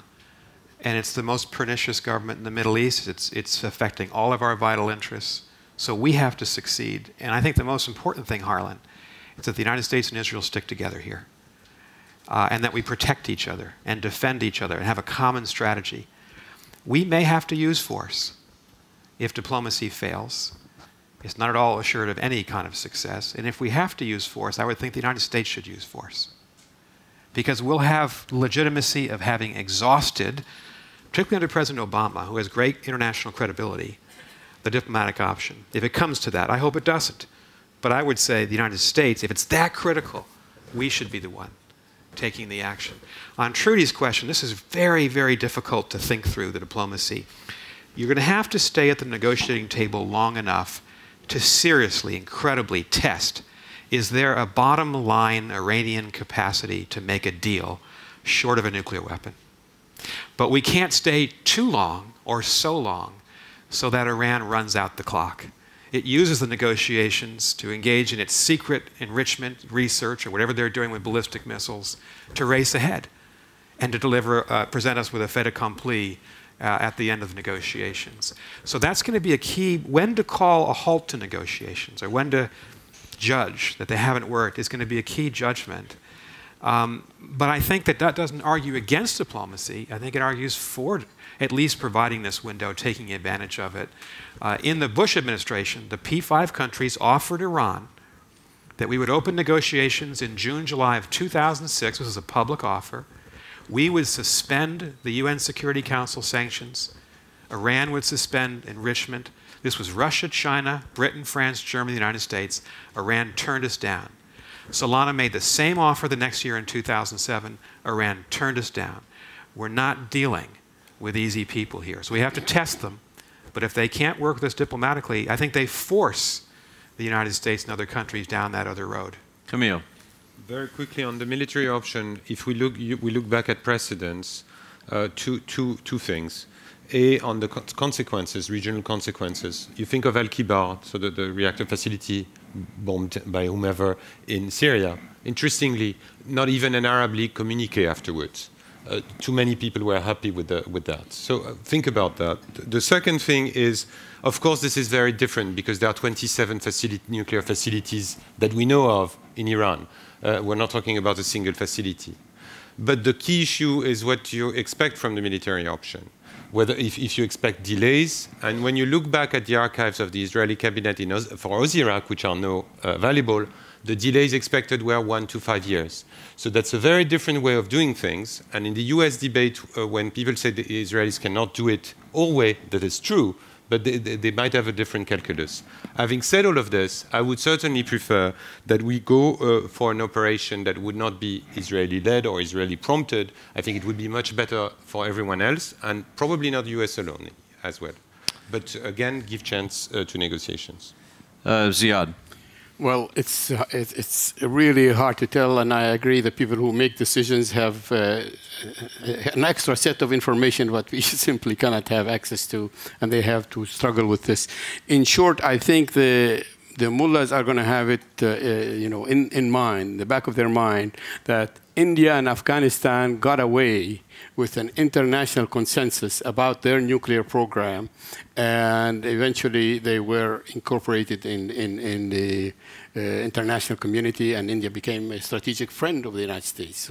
and it's the most pernicious government in the Middle East. It's affecting all of our vital interests. So we have to succeed. And I think the most important thing, Harlan, is that the United States and Israel stick together here, and that we protect each other and defend each other and have a common strategy. We may have to use force if diplomacy fails. It's not at all assured of any kind of success. And if we have to use force, I would think the United States should use force, because we'll have legitimacy of having exhausted, particularly under President Obama, who has great international credibility, the diplomatic option. If it comes to that, I hope it doesn't. But I would say the United States, if it's that critical, we should be the one taking the action. On Trudy's question, this is very, very difficult to think through, the diplomacy. You're going to have to stay at the negotiating table long enough to seriously, incredibly test, is there a bottom line Iranian capacity to make a deal short of a nuclear weapon? But we can't stay too long or so long so that Iran runs out the clock. It uses the negotiations to engage in its secret enrichment research or whatever they're doing with ballistic missiles to race ahead and to deliver, present us with a fait accompli at the end of the negotiations. So that's going to be a key. When to call a halt to negotiations or when to judge that they haven't worked is going to be a key judgment. But I think that doesn't argue against diplomacy. I think it argues for at least providing this window, taking advantage of it. In the Bush administration, the P5 countries offered Iran that we would open negotiations in June, July of 2006. This was a public offer. We would suspend the UN Security Council sanctions. Iran would suspend enrichment. This was Russia, China, Britain, France, Germany, the United States. Iran turned us down. Solana made the same offer the next year in 2007. Iran turned us down. We're not dealing with easy people here. So we have to test them. But if they can't work with us diplomatically, I think they force the United States and other countries down that other road. Camille. Very quickly on the military option, if we look back at precedents, two things. On the consequences, regional consequences. You think of Al-Kibar, so the reactor facility bombed by whomever in Syria. Interestingly, not even an Arab League communique afterwards. Too many people were happy with that. So think about that. The second thing is, of course, this is very different because there are 27 nuclear facilities that we know of in Iran. We're not talking about a single facility. But the key issue is what you expect from the military option. Whether if you expect delays, and when you look back at the archives of the Israeli cabinet for Iraq, which are now available, the delays expected were 1 to 5 years. So that's a very different way of doing things. And in the US debate, when people say the Israelis cannot do it always, that is true, but they might have a different calculus. Having said all of this, I would certainly prefer that we go for an operation that would not be Israeli-led or Israeli-prompted. I think it would be much better for everyone else, and probably not the US alone as well. But again, give chance to negotiations. Ziad. Well, it's really hard to tell, and I agree that people who make decisions have an extra set of information that we simply cannot have access to, and they have to struggle with this. In short, I think the mullahs are going to have it, in mind, the back of their mind, that India and Afghanistan got away with an international consensus about their nuclear program, and eventually they were incorporated in the international community, and India became a strategic friend of the United States.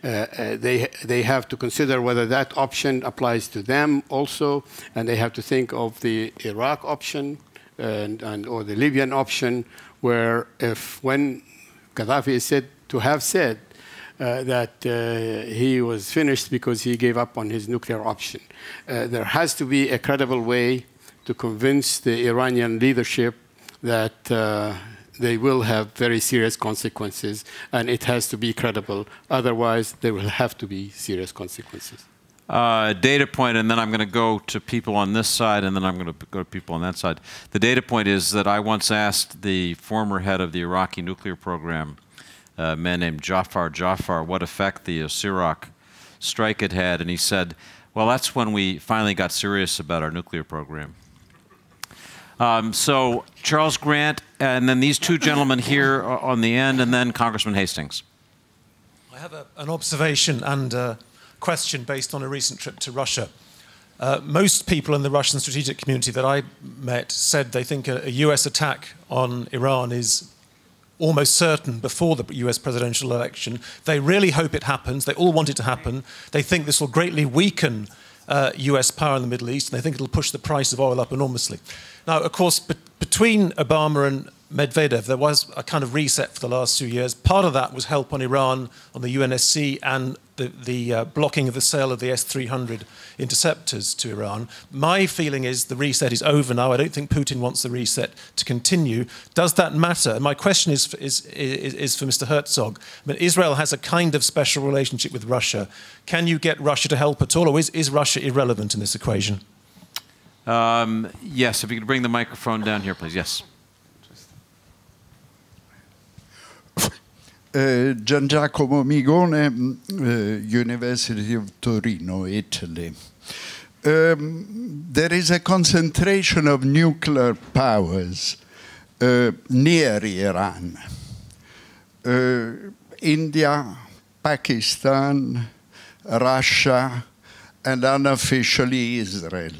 They have to consider whether that option applies to them also, and they have to think of the Iraq option or the Libyan option, where when Gaddafi is said to have said that he was finished because he gave up on his nuclear option. There has to be a credible way to convince the Iranian leadership that they will have very serious consequences, and it has to be credible. Otherwise, there will have to be serious consequences. Data point, and then I'm going to go to people on this side, and then I'm going to go to people on that side. The data point is that I once asked the former head of the Iraqi nuclear program, a man named Jafar, what effect the Iraq strike had had, and he said, well, that's when we finally got serious about our nuclear program. So Charles Grant, and then these two gentlemen here on the end, and then Congressman Hastings. I have an observation and a question based on a recent trip to Russia. Most people in the Russian strategic community that I met said they think a US attack on Iran is almost certain before the US presidential election. They really hope it happens. They all want it to happen. They think this will greatly weaken US power in the Middle East, and they think it'll push the price of oil up enormously. Now, of course, between Obama and Medvedev, there was a kind of reset for the last 2 years. Part of that was help on Iran, on the UNSC, and the blocking of the sale of the S-300 interceptors to Iran. My feeling is the reset is over now. I don't think Putin wants the reset to continue. Does that matter? And my question is for Mr. Herzog. I mean, Israel has a kind of special relationship with Russia. Can you get Russia to help at all, or is Russia irrelevant in this equation? Yes, if you could bring the microphone down here, please. Yes. Gian Giacomo Migone, University of Torino, Italy. There is a concentration of nuclear powers near Iran. India, Pakistan, Russia, and unofficially Israel.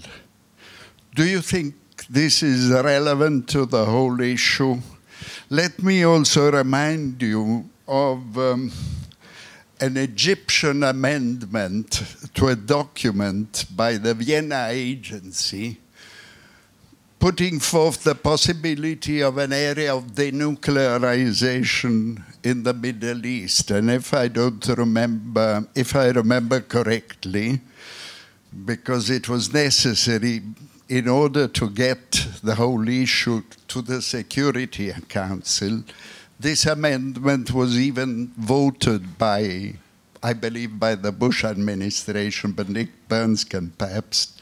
Do you think this is relevant to the whole issue? Let me also remind you of an Egyptian amendment to a document by the Vienna Agency putting forth the possibility of an area of denuclearization in the Middle East. And if I remember correctly, because it was necessary in order to get the whole issue to the Security Council, this amendment was even voted by, I believe, by the Bush administration, but Nick Burns can perhaps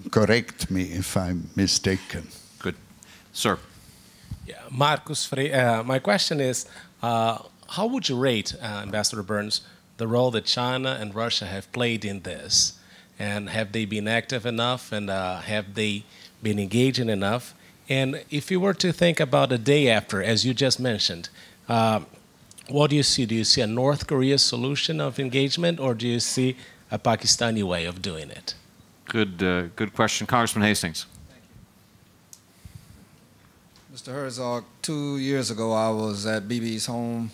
correct me if I'm mistaken. Good. Sir. Yeah, Marcus, my question is, how would you rate, Ambassador Burns, the role that China and Russia have played in this? And have they been active enough? And have they been engaging enough? And if you were to think about a day after, as you just mentioned, what do you see? Do you see a North Korea solution of engagement, or do you see a Pakistani way of doing it? Good question. Congressman Hastings. Mr. Herzog, 2 years ago I was at BB's home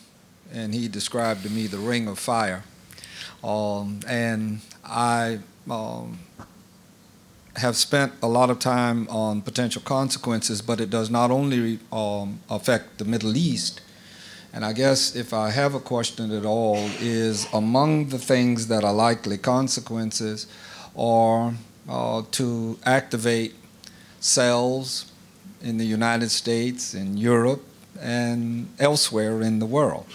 and he described to me the ring of fire. And I have spent a lot of time on potential consequences, but it does not only affect the Middle East. And I guess if I have a question at all is among the things that are likely consequences are to activate cells in the United States, in Europe, and elsewhere in the world.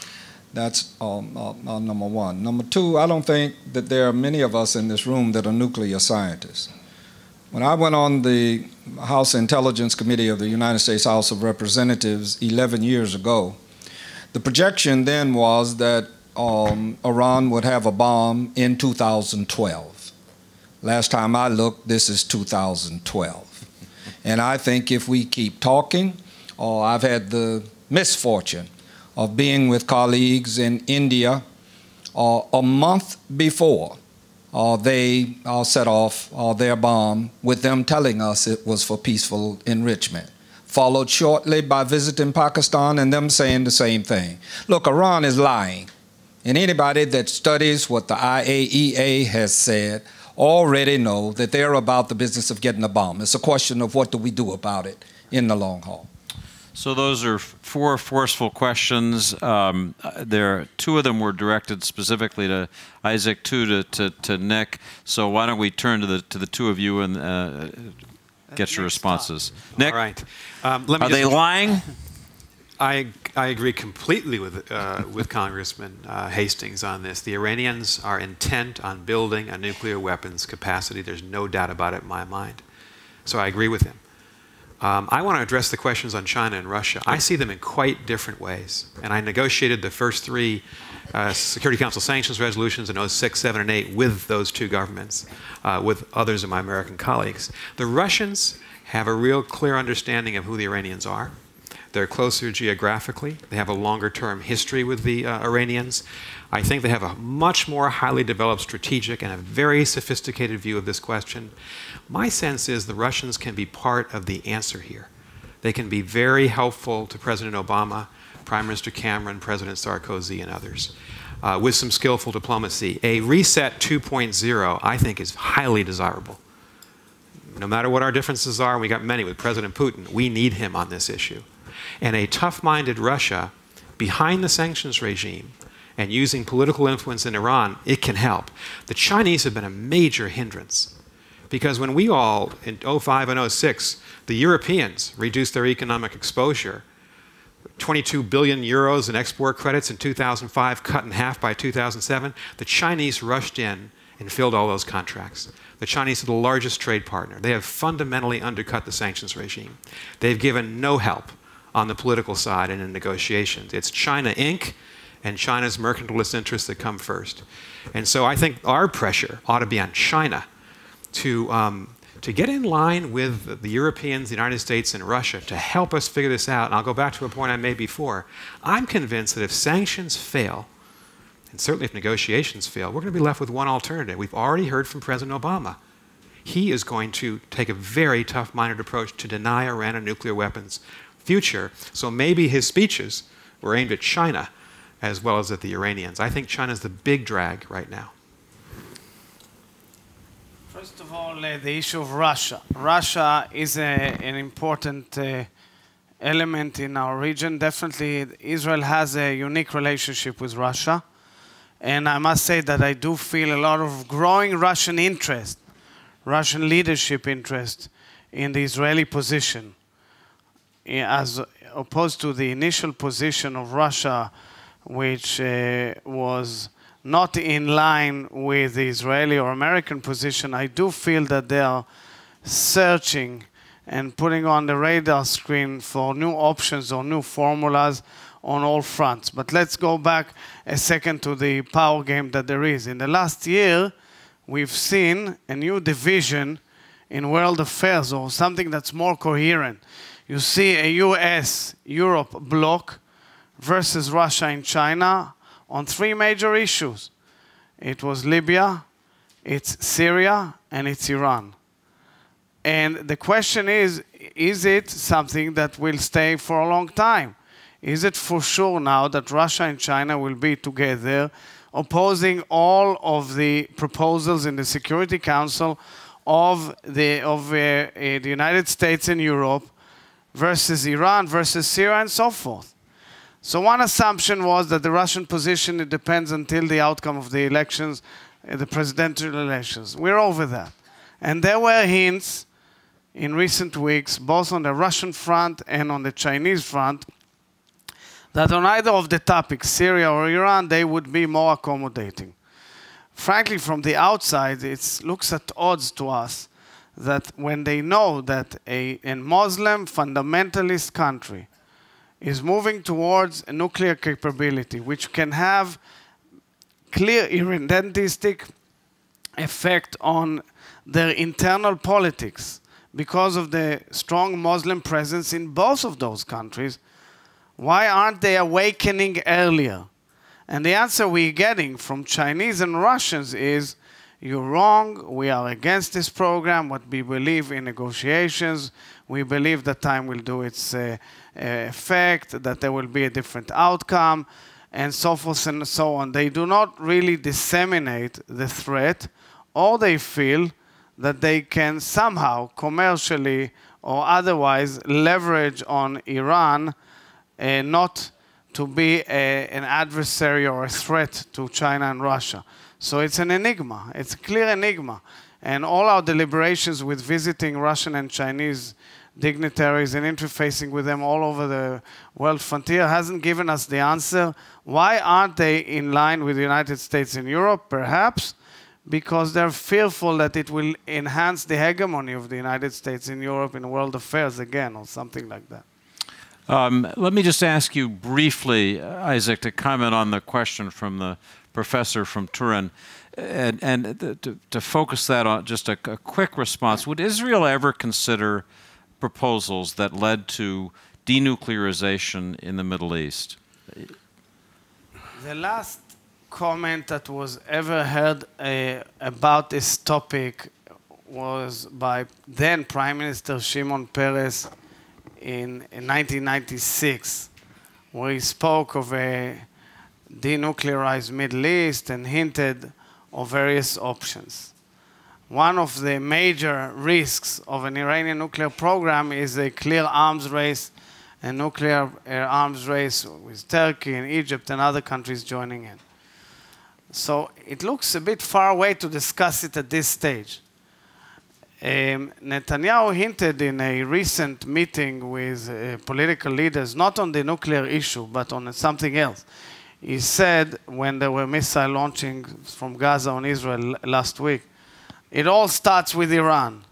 That's number one. Number two, I don't think that there are many of us in this room that are nuclear scientists. When I went on the House Intelligence Committee of the United States House of Representatives 11 years ago, the projection then was that Iran would have a bomb in 2012. Last time I looked, this is 2012. And I think if we keep talking, I've had the misfortune of being with colleagues in India a month before they set off their bomb, with them telling us it was for peaceful enrichment. Followed shortly by visiting Pakistan and them saying the same thing. Look, Iran is lying. And anybody that studies what the IAEA has said already know that they're about the business of getting a bomb. It's a question of what do we do about it in the long haul. So those are 4 forceful questions. Two of them were directed specifically to Isaac, 2 to Nick. So why don't we turn to the 2 of you and get your responses. Nick, all right. Are they lying? I agree completely with Congressman Hastings on this. The Iranians are intent on building a nuclear weapons capacity. There's no doubt about it in my mind. So I agree with him. I want to address the questions on China and Russia. I see them in quite different ways. And I negotiated the first 3 Security Council sanctions resolutions in 06, 7, and 8 with those 2 governments, with others of my American colleagues. The Russians have a real clear understanding of who the Iranians are. They're closer geographically. They have a longer-term history with the Iranians. I think they have a much more highly developed strategic and a very sophisticated view of this question. My sense is the Russians can be part of the answer here. They can be very helpful to President Obama, Prime Minister Cameron, President Sarkozy, and others, with some skillful diplomacy. A reset 2.0, I think, is highly desirable. No matter what our differences are, and we got many with President Putin, we need him on this issue. And a tough-minded Russia behind the sanctions regime and using political influence in Iran, it can help. The Chinese have been a major hindrance because when we all, in 05 and 06, the Europeans reduced their economic exposure. 22 billion euros in export credits in 2005, cut in half by 2007. The Chinese rushed in and filled all those contracts. The Chinese are the largest trade partner. They have fundamentally undercut the sanctions regime. They've given no help on the political side and in negotiations. It's China Inc. and China's mercantilist interests that come first. And so I think our pressure ought to be on China to get in line with the Europeans, the United States, and Russia to help us figure this out. And I'll go back to a point I made before. I'm convinced that if sanctions fail, and certainly if negotiations fail, we're going to be left with one alternative. We've already heard from President Obama. He is going to take a very tough-minded approach to deny Iran a nuclear weapons future. So maybe his speeches were aimed at China as well as at the Iranians. I think China's the big drag right now. First of all, the issue of Russia. Russia is an important element in our region. Definitely, Israel has a unique relationship with Russia. And I must say that I do feel a lot of growing Russian interest, Russian leadership interest in the Israeli position, as opposed to the initial position of Russia, which was not in line with the Israeli or American position. I do feel that they are searching and putting on the radar screen for new options or new formulas on all fronts. But let's go back a second to the power game that there is. In the last year, we've seen a new division in world affairs, or something that's more coherent. You see a US-Europe bloc versus Russia and China on 3 major issues. It was Libya, it's Syria, and it's Iran. And the question is it something that will stay for a long time? Is it for sure now that Russia and China will be together opposing all of the proposals in the Security Council of the United States and Europe versus Iran, versus Syria, and so forth? So one assumption was that the Russian position, it depends until the outcome of the elections, the presidential elections. We're over that. And there were hints in recent weeks, both on the Russian front and on the Chinese front, that on either of the topics, Syria or Iran, they would be more accommodating. Frankly, from the outside, it looks at odds to us that when they know that a Muslim fundamentalist country is moving towards a nuclear capability, which can have clear irredentistic effect on their internal politics because of the strong Muslim presence in both of those countries, why aren't they awakening earlier? And the answer we're getting from Chinese and Russians is, you're wrong, we are against this program, what we believe in negotiations, we believe that time will do its effect, that there will be a different outcome, and so forth and so on. They do not really disseminate the threat, or they feel that they can somehow, commercially or otherwise, leverage on Iran not to be an adversary or a threat to China and Russia. So it's an enigma. It's a clear enigma. And all our deliberations with visiting Russian and Chinese dignitaries and interfacing with them all over the world frontier hasn't given us the answer. Why aren't they in line with the United States and Europe? Perhaps because they're fearful that it will enhance the hegemony of the United States and Europe in world affairs again, or something like that. Let me just ask you briefly, Isaac, to comment on the question from the professor from Turin, and to focus that on just a quick response. Would Israel ever consider proposals that led to denuclearization in the Middle East? The last comment that was ever heard about this topic was by then Prime Minister Shimon Peres in 1996, where he spoke of a denuclearized Middle East and hinted of various options. One of the major risks of an Iranian nuclear program is a clear arms race, a nuclear arms race with Turkey and Egypt and other countries joining in. So it looks a bit far away to discuss it at this stage. Netanyahu hinted in a recent meeting with political leaders, not on the nuclear issue, but on something else. He said, when there were missile launching from Gaza on Israel last week, it all starts with Iran.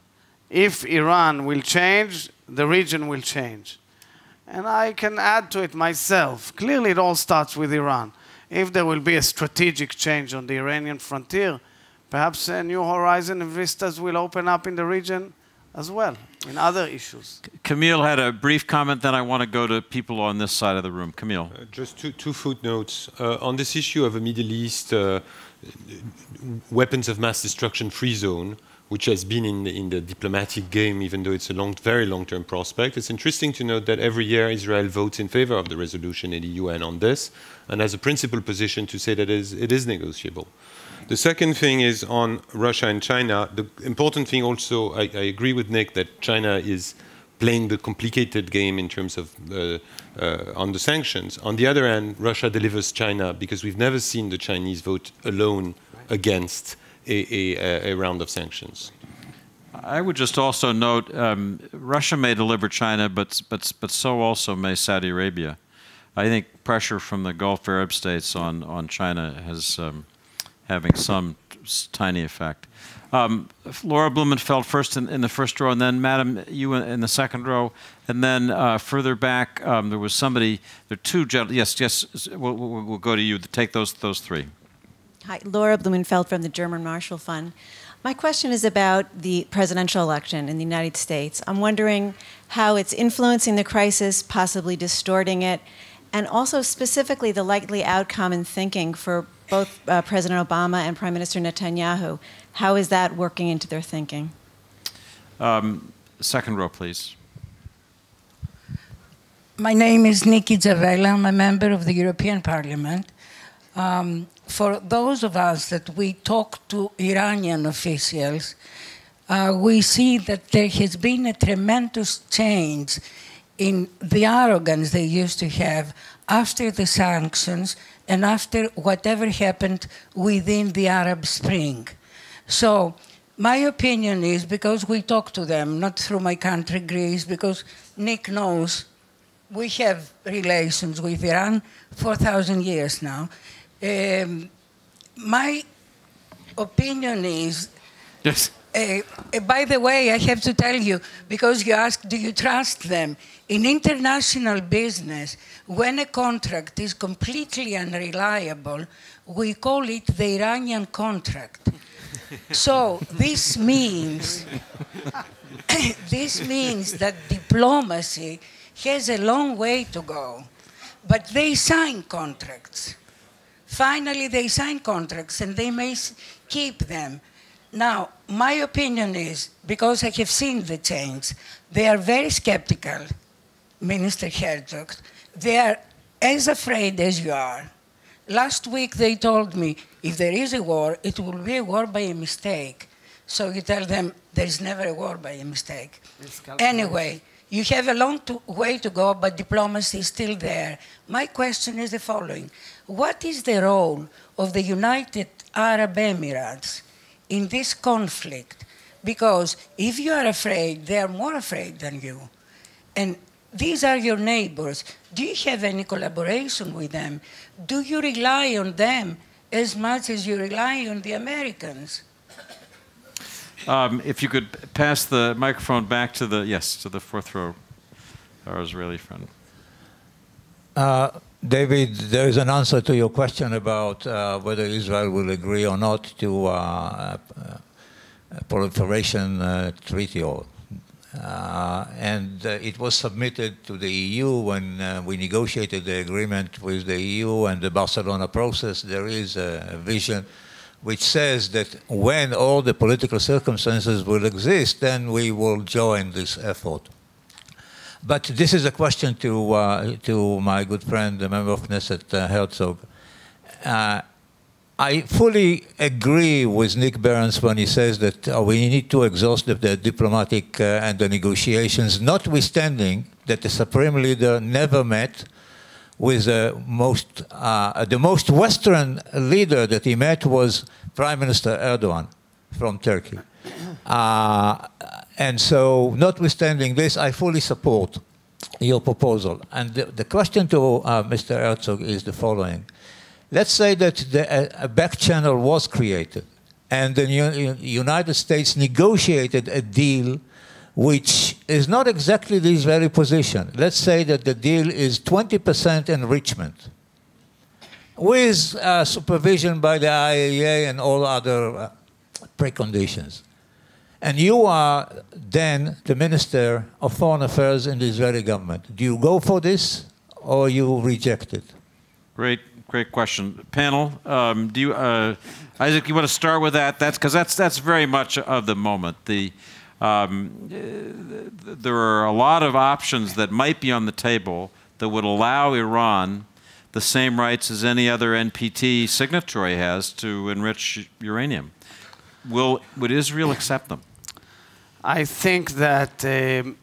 If Iran will change, the region will change. And I can add to it myself. Clearly, it all starts with Iran. If there will be a strategic change on the Iranian frontier, perhaps a new horizon and vistas will open up in the region as well, in other issues. Camille had a brief comment, then I want to go to people on this side of the room. Camille. Just two footnotes. On this issue of a Middle East weapons of mass destruction free zone, which has been in the diplomatic game, even though it's a very long-term prospect. It's interesting to note that every year Israel votes in favor of the resolution in the UN on this, and has a principled position to say that it is negotiable. The second thing is on Russia and China. The important thing also, I agree with Nick that China is playing the complicated game in terms of on the sanctions. On the other hand, Russia delivers China because we've never seen the Chinese vote alone against a round of sanctions. I would just also note, Russia may deliver China, but so also may Saudi Arabia. I think pressure from the Gulf Arab states on China has having some tiny effect. Laura Blumenfeld first in the first row, and then Madam, you in the second row, and then further back there was somebody. There are two gentlemen. Yes, we'll go to you to take those three. Hi, Laura Blumenfeld from the German Marshall Fund. My question is about the presidential election in the United States. I'm wondering how it's influencing the crisis, possibly distorting it, and also specifically the likely outcome in thinking for both President Obama and Prime Minister Netanyahu. How is that working into their thinking? Second row, please. My name is Nikki Zavela. I'm a member of the European Parliament. For those of us that we talk to Iranian officials, we see that there has been a tremendous change in the arrogance they used to have after the sanctions and after whatever happened within the Arab Spring. So my opinion is, because we talk to them, not through my country, Greece, because Nick knows we have relations with Iran for 1,000 years now. My opinion is, yes. By the way, I have to tell you, because you asked, do you trust them? In international business, when a contract is completely unreliable, we call it the Iranian contract. So this means, that diplomacy has a long way to go. But they sign contracts. Finally, they sign contracts, and they may keep them. Now, my opinion is, because I have seen the change, they are very skeptical, Minister Herzog. They are as afraid as you are. Last week, they told me, if there is a war, it will be a war by a mistake. So you tell them, there is never a war by a mistake. Anyway, you have a long way to go, but diplomacy is still there. My question is the following. What is the role of the United Arab Emirates in this conflict? Because if you are afraid, they are more afraid than you. And these are your neighbors. Do you have any collaboration with them? Do you rely on them as much as you rely on the Americans? If you could pass the microphone back to the, yes, to the fourth row, our Israeli friend. David, there is an answer to your question about whether Israel will agree or not to a proliferation treaty. And it was submitted to the EU when we negotiated the agreement with the EU and the Barcelona process. There is a vision which says that when all the political circumstances will exist, then we will join this effort. But this is a question to my good friend, the member of Knesset, Herzog. I fully agree with Nick Behrens when he says that we need to exhaust the diplomatic and the negotiations, notwithstanding that the Supreme Leader never met with the most Western leader that he met was Prime Minister Erdogan from Turkey. And so, notwithstanding this, I fully support your proposal. And the question to Mr. Herzog is the following. Let's say that a back channel was created and the United States negotiated a deal which is not exactly this very position. Let's say that the deal is 20% enrichment with supervision by the IAEA and all other preconditions. And you are then the Minister of Foreign Affairs in the Israeli government. Do you go for this or you reject it? Great question. Panel, do you, Isaac, you want to start with that? Because that's very much of the moment. There are a lot of options that might be on the table that would allow Iran the same rights as any other NPT signatory has to enrich uranium. Would Israel accept them? I think that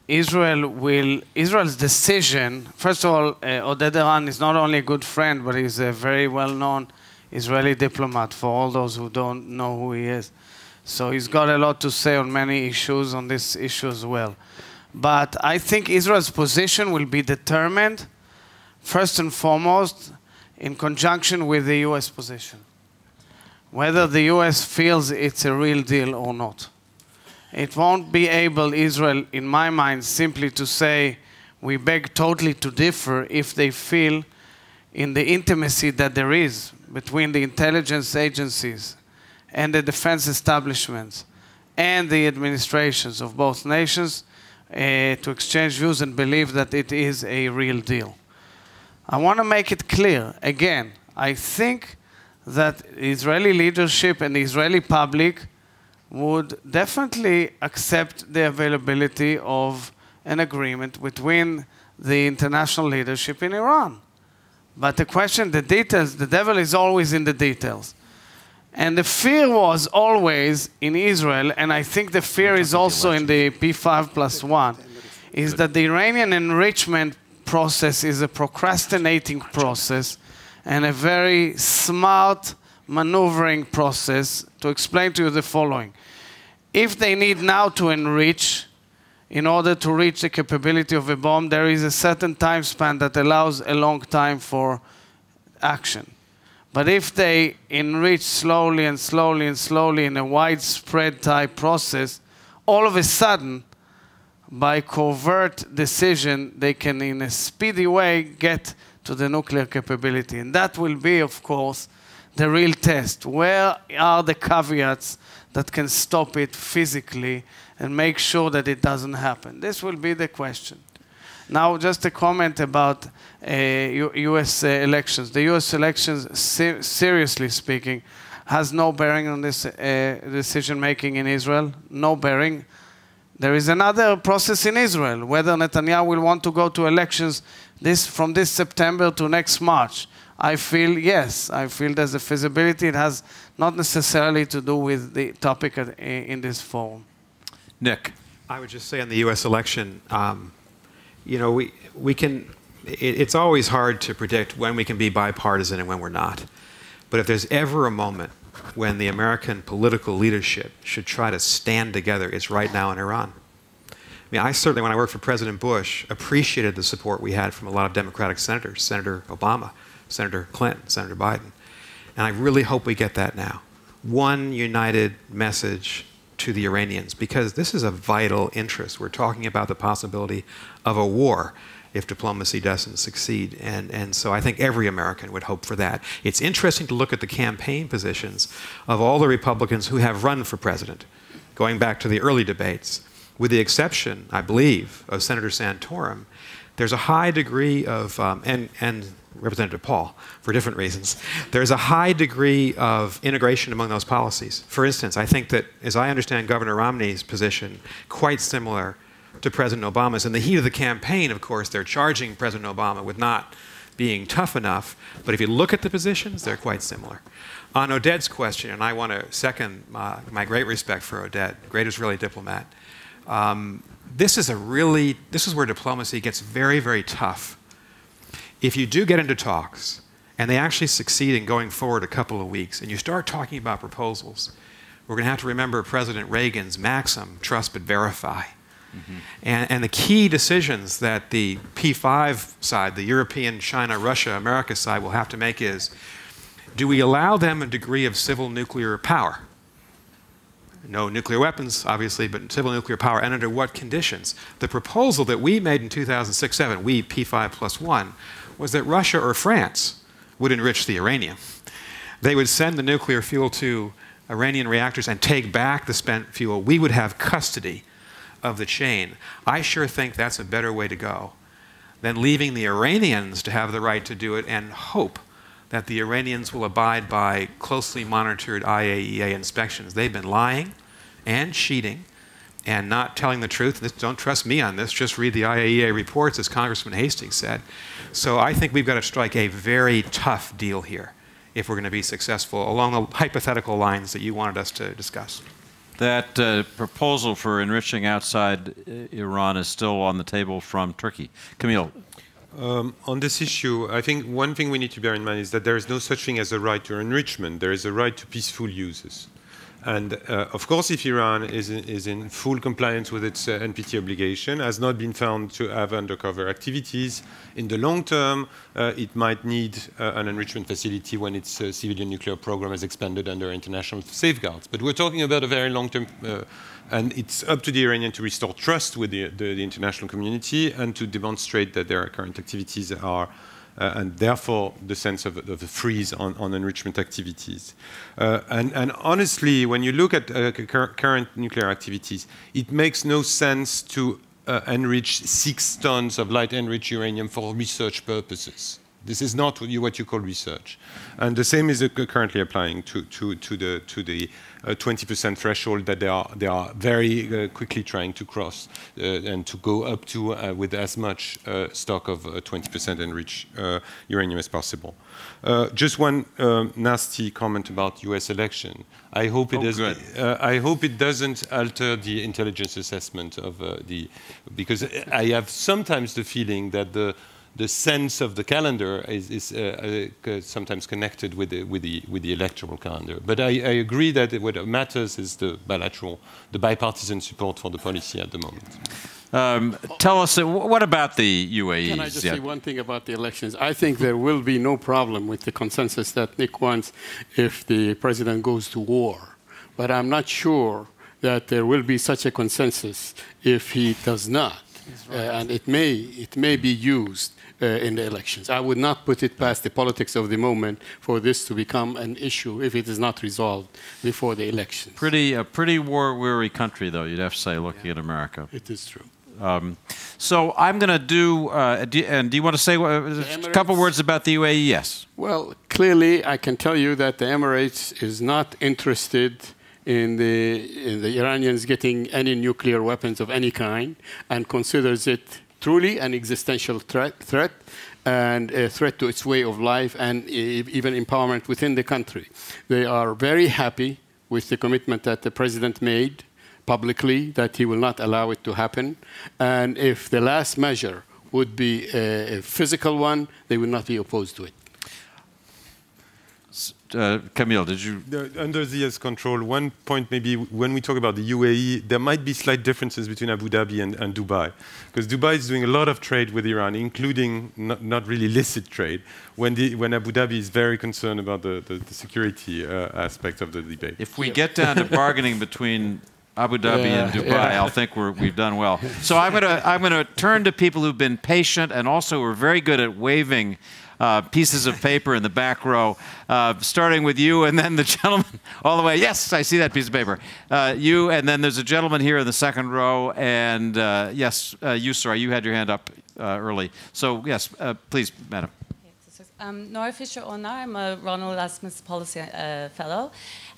Israel's decision, first of all, Oded Eran is not only a good friend, but he's a very well-known Israeli diplomat for all those who don't know who he is. So he's got a lot to say on many issues, on this issue as well. But I think Israel's position will be determined, first and foremost, in conjunction with the US position. Whether the US feels it's a real deal or not. It won't be able, Israel, in my mind, simply to say, we beg totally to differ if they feel in the intimacy that there is between the intelligence agencies and the defense establishments and the administrations of both nations to exchange views and believe that it is a real deal. I want to make it clear, again, I think that Israeli leadership and the Israeli public would definitely accept the availability of an agreement between the international leadership in Iran. But the question, the details, the devil is always in the details. And the fear was always in Israel, and I think the fear is also in the P5+1, is that the Iranian enrichment process is a procrastinating process and a very smart maneuvering process. To explain to you the following. If they need now to enrich, in order to reach the capability of a bomb, there is a certain time span that allows a long time for action. But if they enrich slowly and slowly and slowly in a widespread type process, all of a sudden, by covert decision, they can in a speedy way get to the nuclear capability. And that will be, of course, the real test. Where are the caveats that can stop it physically and make sure that it doesn't happen? This will be the question. Now, just a comment about U.S. elections. The U.S. elections, seriously speaking, has no bearing on this decision-making in Israel. No bearing. There is another process in Israel, whether Netanyahu will want to go to elections from this September to next March. I feel, yes, I feel there's a feasibility. It has not necessarily to do with the topic in this forum. Nick. I would just say on the U.S. election, you know, it's always hard to predict when we can be bipartisan and when we're not. But if there's ever a moment when the American political leadership should try to stand together, it's right now in Iran. I mean, I certainly, when I worked for President Bush, appreciated the support we had from a lot of Democratic senators, Senator Obama, Senator Clinton, Senator Biden. And I really hope we get that now. One united message to the Iranians, because this is a vital interest. We're talking about the possibility of a war if diplomacy doesn't succeed. And so I think every American would hope for that. It's interesting to look at the campaign positions of all the Republicans who have run for president, going back to the early debates. With the exception, I believe, of Senator Santorum, there's a high degree of, and Representative Paul, for different reasons, there's a high degree of integration among those policies. For instance, I think that, as I understand Governor Romney's position, quite similar to President Obama's. In the heat of the campaign, of course, they're charging President Obama with not being tough enough, but if you look at the positions, they're quite similar. On Oded's question, and I want to second my great respect for Oded, great Israeli diplomat, this is where diplomacy gets very, very tough. If you do get into talks, and they actually succeed in going forward a couple of weeks, and you start talking about proposals, we're going to have to remember President Reagan's maxim, trust but verify. Mm-hmm. And the key decisions that the P5 side, the European, China, Russia, America side will have to make is, do we allow them a degree of civil nuclear power? No nuclear weapons, obviously, but civil nuclear power, and under what conditions? The proposal that we made in 2006-07, we, P5+1, was that Russia or France would enrich the uranium. They would send the nuclear fuel to Iranian reactors and take back the spent fuel. We would have custody of the chain. I sure think that's a better way to go than leaving the Iranians to have the right to do it and hope that the Iranians will abide by closely monitored IAEA inspections. They've been lying and cheating and not telling the truth. Don't trust me on this. Just read the IAEA reports, as Congressman Hastings said. So I think we've got to strike a very tough deal here if we're going to be successful along the hypothetical lines that you wanted us to discuss. That proposal for enriching outside Iran is still on the table from Turkey. Camille. On this issue, I think one thing we need to bear in mind is that there is no such thing as a right to enrichment. There is a right to peaceful uses. And of course, if Iran is in full compliance with its NPT obligation, has not been found to have undercover activities, in the long term, it might need an enrichment facility when its civilian nuclear program is expanded under international safeguards. But we're talking about a very long term, and it's up to the Iranian to restore trust with the international community and to demonstrate that their current activities are and therefore the sense of a freeze on enrichment activities. And honestly, when you look at current nuclear activities, it makes no sense to enrich 6 tons of light enriched uranium for research purposes. This is not what you call research. And the same is currently applying to the 20% threshold that they are very quickly trying to cross and to go up to with as much stock of 20% enriched uranium as possible. Just one nasty comment about U.S. election. I hope it doesn't alter the intelligence assessment of because I have sometimes the feeling that the sense of the calendar is sometimes connected with the electoral calendar. But I agree that what matters is the bipartisan support for the policy at the moment. Tell us, what about the UAE? Can I just say one thing about the elections? I think there will be no problem with the consensus that Nick wants if the president goes to war. But I'm not sure that there will be such a consensus if he does not. And it may be used in the elections. I would not put it past the politics of the moment for this to become an issue if it is not resolved before the elections. A pretty war-weary country, though, you'd have to say, looking at America. It is true. So I'm going to do, and do you want to say a couple words about the UAE? Yes. Well, clearly, I can tell you that the Emirates is not interested in the Iranians getting any nuclear weapons of any kind and considers it truly an existential threat and a threat to its way of life and even empowerment within the country. They are very happy with the commitment that the president made publicly that he will not allow it to happen. And if the last measure would be a physical one, they will not be opposed to it. Camille, did you? Under Ziad's control, one point maybe when we talk about the UAE, there might be slight differences between Abu Dhabi and Dubai. Because Dubai is doing a lot of trade with Iran, including not really illicit trade, when Abu Dhabi is very concerned about the security aspect of the debate. If we get down to bargaining between Abu Dhabi and Dubai, I'll think we've done well. So I'm gonna turn to people who've been patient and also are very good at waving pieces of paper in the back row, starting with you, and then the gentleman all the way. Yes, I see that piece of paper. You, and then there's a gentleman here in the second row, and yes, you, sir, you had your hand up early. So yes, please, madam. Nora Fisher-Onar, I'm a Ronald Erasmus Policy Fellow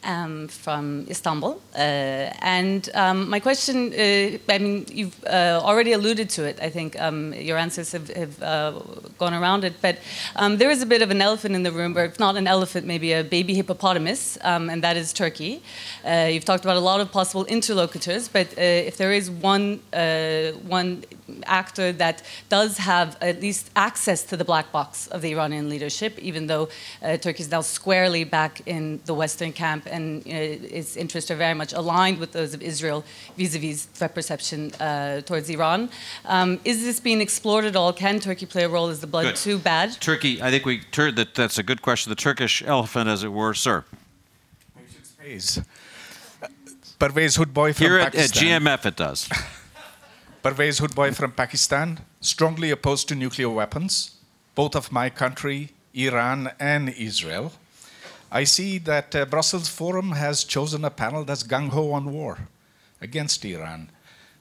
from Istanbul. And my question, I mean, you've already alluded to it. I think your answers have gone around it. But there is a bit of an elephant in the room, or if not an elephant, maybe a baby hippopotamus, and that is Turkey. You've talked about a lot of possible interlocutors, but if there is one actor that does have at least access to the black box of the Iranian leadership, even though Turkey is now squarely back in the Western camp and its interests are very much aligned with those of Israel vis-a-vis threat perception towards Iran. Is this being explored at all? Can Turkey play a role? Is the blood too bad? Turkey, I think that's a good question. The Turkish elephant, as it were, sir. Parvez Hoodboy from Here Pakistan. Here at GMF it does. Parvez Hoodboy from Pakistan, strongly opposed to nuclear weapons, both of my country, Iran and Israel. I see that Brussels Forum has chosen a panel that's gung-ho on war against Iran.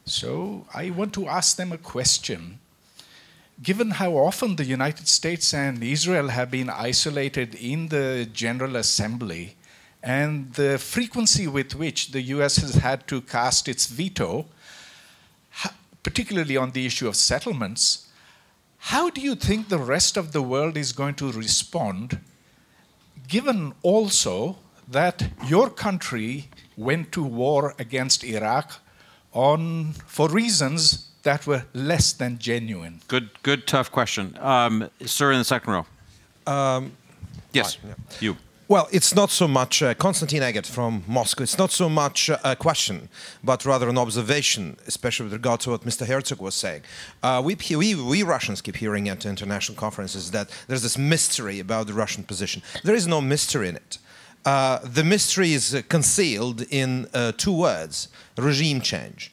So I want to ask them a question. Given how often the United States and Israel have been isolated in the General Assembly and the frequency with which the US has had to cast its veto, particularly on the issue of settlements, how do you think the rest of the world is going to respond, given also that your country went to war against Iraq for reasons that were less than genuine? Good, tough question. Sir, in the second row. Yes, you. Well, it's not so much, Konstantin Eggert from Moscow, it's not so much a question, but rather an observation, especially with regard to what Mr. Herzog was saying. We Russians keep hearing at international conferences that there's this mystery about the Russian position. There is no mystery in it. The mystery is concealed in 2 words: regime change.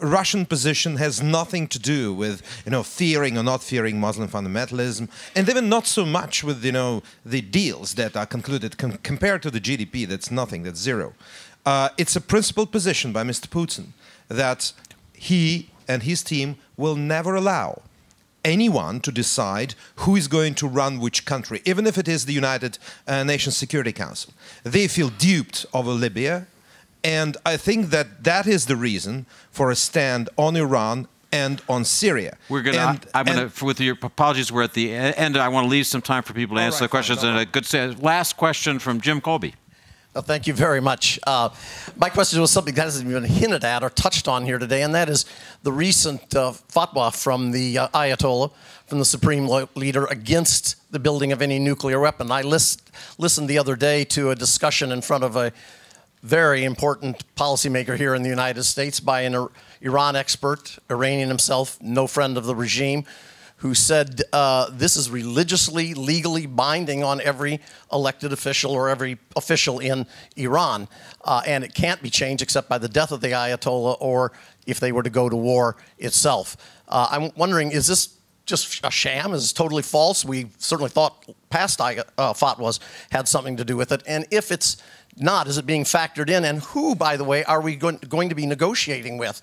Russian position has nothing to do with, fearing or not fearing Muslim fundamentalism, and even not so much with, the deals that are concluded. Compared to the GDP, that's nothing, that's zero. It's a principled position by Mr. Putin that he and his team will never allow anyone to decide who is going to run which country, even if it is the United Nations Security Council. They feel duped over Libya, and I think that that is the reason for a stand on Iran and on Syria. We're going to, with your apologies, we're at the end. I want to leave some time for people to answer the questions. And a good last question from Jim Colby. Well, thank you very much. My question was something that hasn't been hinted at or touched on here today, and that is the recent fatwa from the Ayatollah, from the supreme leader, against the building of any nuclear weapon. I listened the other day to a discussion in front of a very important policymaker here in the United States by an Iran expert, Iranian himself, no friend of the regime, who said this is religiously, legally binding on every elected official or every official in Iran, and it can't be changed except by the death of the Ayatollah or if they were to go to war itself. I'm wondering, is this just a sham? Is this totally false? We certainly thought past fatwas had something to do with it, and if it's not, is it being factored in? And who, by the way, are we going to be negotiating with?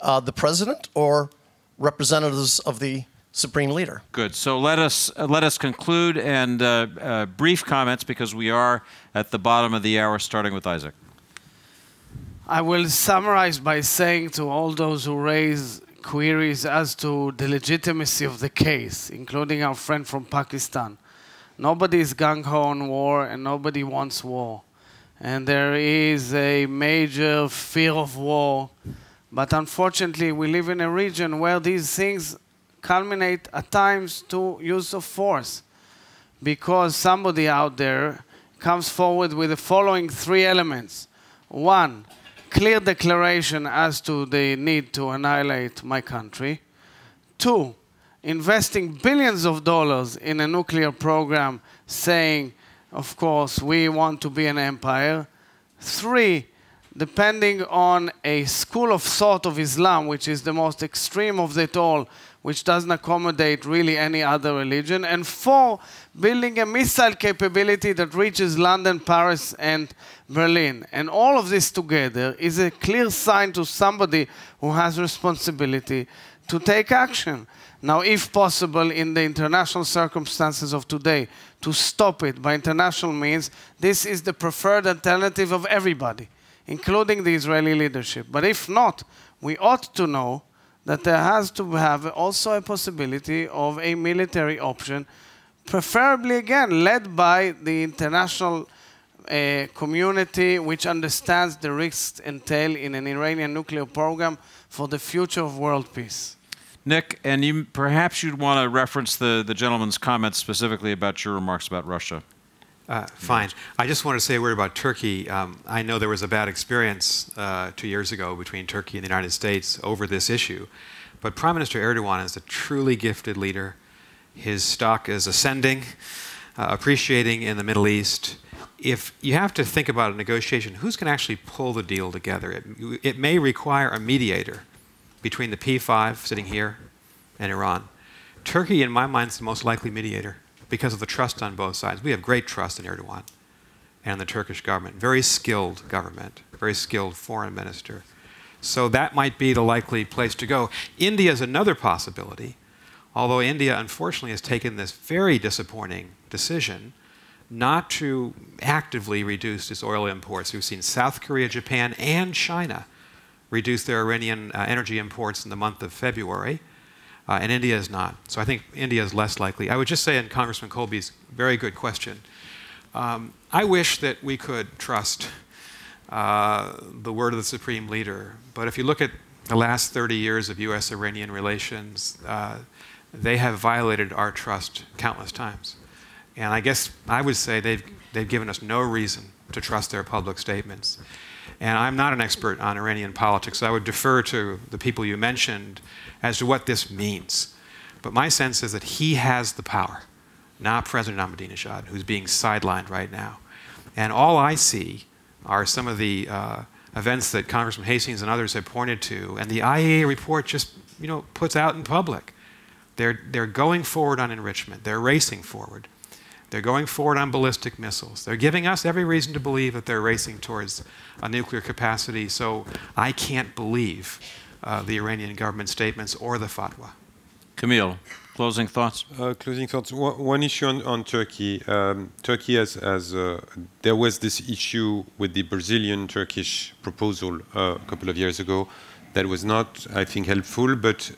The president or representatives of the supreme leader? Good. So let us conclude and brief comments, because we are at the bottom of the hour, starting with Isaac. I will summarize by saying to all those who raise queries as to the legitimacy of the case, including our friend from Pakistan, nobody is gung-ho on war and nobody wants war. And there is a major fear of war. But unfortunately, we live in a region where these things culminate at times to use of force, because somebody out there comes forward with the following three elements. One, clear declaration as to the need to annihilate my country. Two, investing billions of dollars in a nuclear program, saying, of course, we want to be an empire. Three, depending on a school of thought of Islam, which is the most extreme of it all, which doesn't accommodate really any other religion. And four, building a missile capability that reaches London, Paris, and Berlin. And all of this together is a clear sign to somebody who has responsibility to take action. Now, if possible, in the international circumstances of today, to stop it by international means, this is the preferred alternative of everybody, including the Israeli leadership. But if not, we ought to know that there has to have also a possibility of a military option, preferably, again, led by the international community, which understands the risks entailed in an Iranian nuclear program for the future of world peace. Nick, and perhaps you'd want to reference the gentleman's comments specifically about your remarks about Russia. Fine. I just want to say a word about Turkey. I know there was a bad experience 2 years ago between Turkey and the United States over this issue, but Prime Minister Erdogan is a truly gifted leader. His stock is ascending, appreciating in the Middle East. If you have to think about a negotiation, who's going to actually pull the deal together? It may require a mediator between the P5 sitting here and Iran. Turkey, in my mind, is the most likely mediator because of the trust on both sides. We have great trust in Erdogan and the Turkish government. Very skilled government, very skilled foreign minister. So that might be the likely place to go. India is another possibility, although India, unfortunately, has taken this very disappointing decision not to actively reduce its oil imports. We've seen South Korea, Japan, and China reduce their Iranian energy imports in the month of February, and India is not. So I think India is less likely. I would just say in Congressman Colby's very good question, I wish that we could trust the word of the Supreme Leader, but if you look at the last 30 years of U.S.-Iranian relations, they have violated our trust countless times. And I guess I would say they've given us no reason to trust their public statements. And I'm not an expert on Iranian politics, so I would defer to the people you mentioned as to what this means. But my sense is that he has the power, not President Ahmadinejad, who's being sidelined right now. And all I see are some of the events that Congressman Hastings and others have pointed to, and the IAEA report just puts out in public. They're going forward on enrichment. They're racing forward. They're going forward on ballistic missiles. They're giving us every reason to believe that they're racing towards a nuclear capacity. So I can't believe the Iranian government statements or the fatwa. Camille, closing thoughts? Closing thoughts. One issue on Turkey. Turkey there was this issue with the Brazilian-Turkish proposal a couple of years ago that was not, I think, helpful. But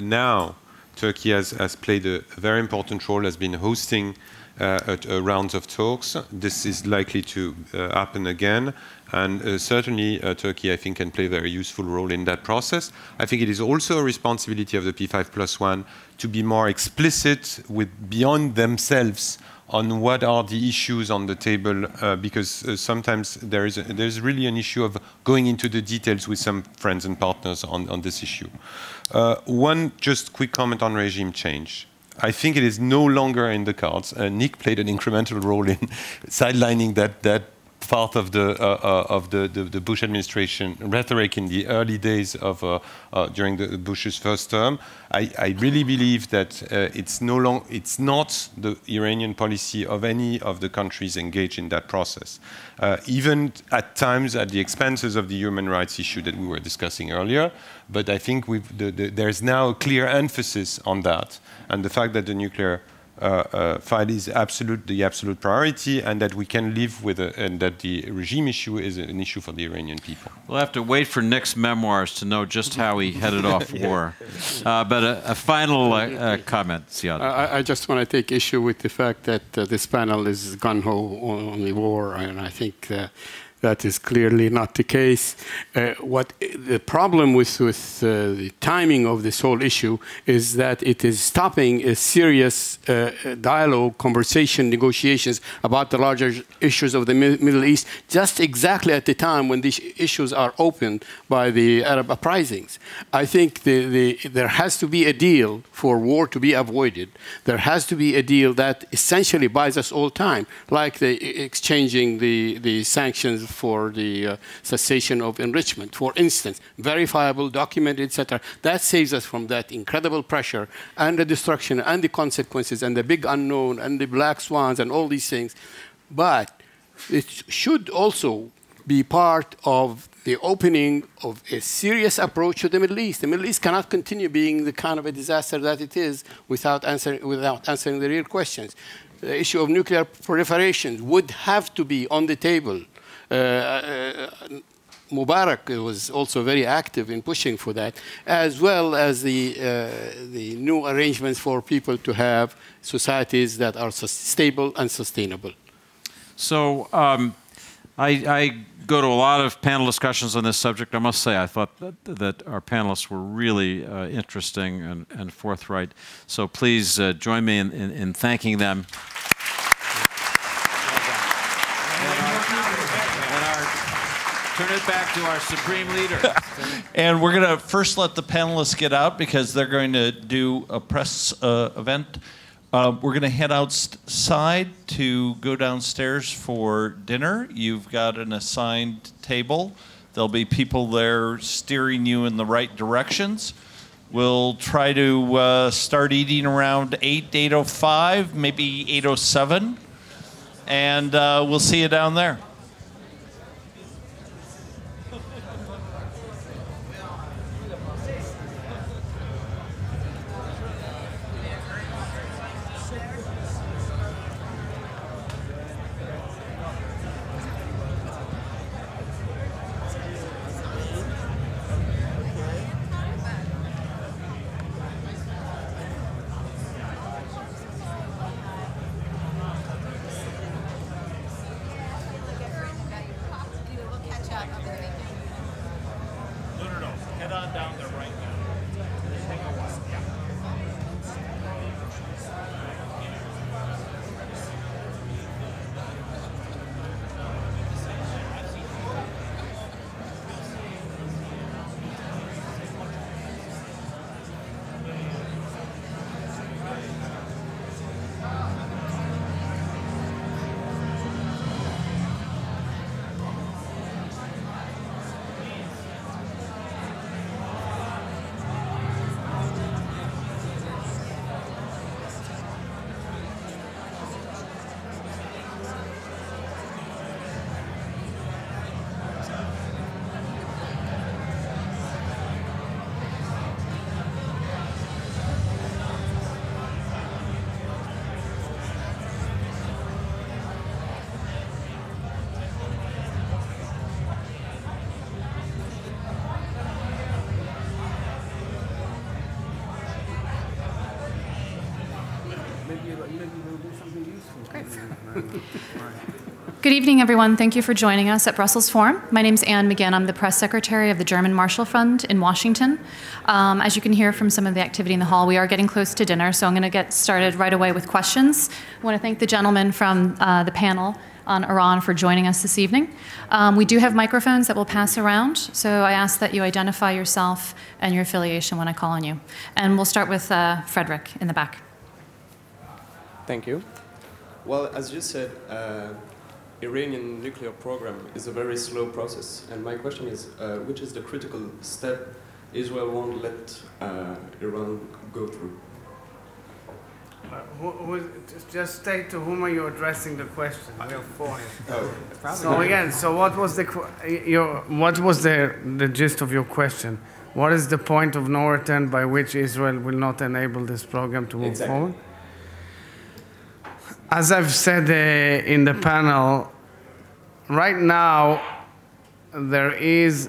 now Turkey has played a very important role, has been hosting rounds of talks. This is likely to happen again. And certainly Turkey, I think, can play a very useful role in that process. I think it is also a responsibility of the P5+1 to be more explicit beyond themselves on what are the issues on the table, because sometimes there's really an issue of going into the details with some friends and partners on this issue. One just quick comment on regime change. I think it is no longer in the cards. Nick played an incremental role in sidelining that part of the Bush administration rhetoric in the early days of during the Bush's first term. I really believe that it's not the Iranian policy of any of the countries engaged in that process, even at times at the expenses of the human rights issue that we were discussing earlier. But I think there's now a clear emphasis on that, and the fact that the nuclear fight is the absolute priority, and that we can live with it, and that the regime issue is an issue for the Iranian people. We'll have to wait for Nick's memoirs to know just how he headed off war. But a final comment, Ziad. I just want to take issue with the fact that this panel is gung-ho on the war, and I think that is clearly not the case. What the problem with the timing of this whole issue is that it is stopping a serious dialogue, conversation, negotiations about the larger issues of the Middle East, just exactly at the time when these issues are opened by the Arab uprisings. I think there has to be a deal for war to be avoided. There has to be a deal that essentially buys us all time, like the exchanging the sanctions for the cessation of enrichment, for instance, verifiable, documented, etc. That saves us from that incredible pressure and the destruction and the consequences and the big unknown and the black swans and all these things. But it should also be part of the opening of a serious approach to the Middle East. The Middle East cannot continue being the kind of a disaster that it is without answering the real questions. The issue of nuclear proliferation would have to be on the table. Mubarak was also very active in pushing for that, as well as the new arrangements for people to have societies that are stable and sustainable. So I go to a lot of panel discussions on this subject. I must say I thought that our panelists were really interesting and forthright. So please join me in thanking them. Turn it back to our supreme leader. And we're going to first let the panelists get out because they're going to do a press event. We're going to head outside to go downstairs for dinner. You've got an assigned table. There'll be people there steering you in the right directions. We'll try to start eating around 8:05, maybe 8:07. And we'll see you down there. Good evening, everyone. Thank you for joining us at Brussels Forum. My name is Anne McGinn. I'm the press secretary of the German Marshall Fund in Washington. As you can hear from some of the activity in the hall, we are getting close to dinner, so I'm going to get started right away with questions. I want to thank the gentleman from the panel on Iran for joining us this evening. We do have microphones that will pass around, so I ask that you identify yourself and your affiliation when I call on you. And we'll start with Frederick in the back. Thank you. Well, as you said, Iranian nuclear program is a very slow process. And my question is, which is the critical step Israel won't let Iran go through? Just state to whom are you addressing the question? We have four. So again, so what was the gist of your question? What is the point of no return by which Israel will not enable this program to move forward? As I've said in the panel, right now there is,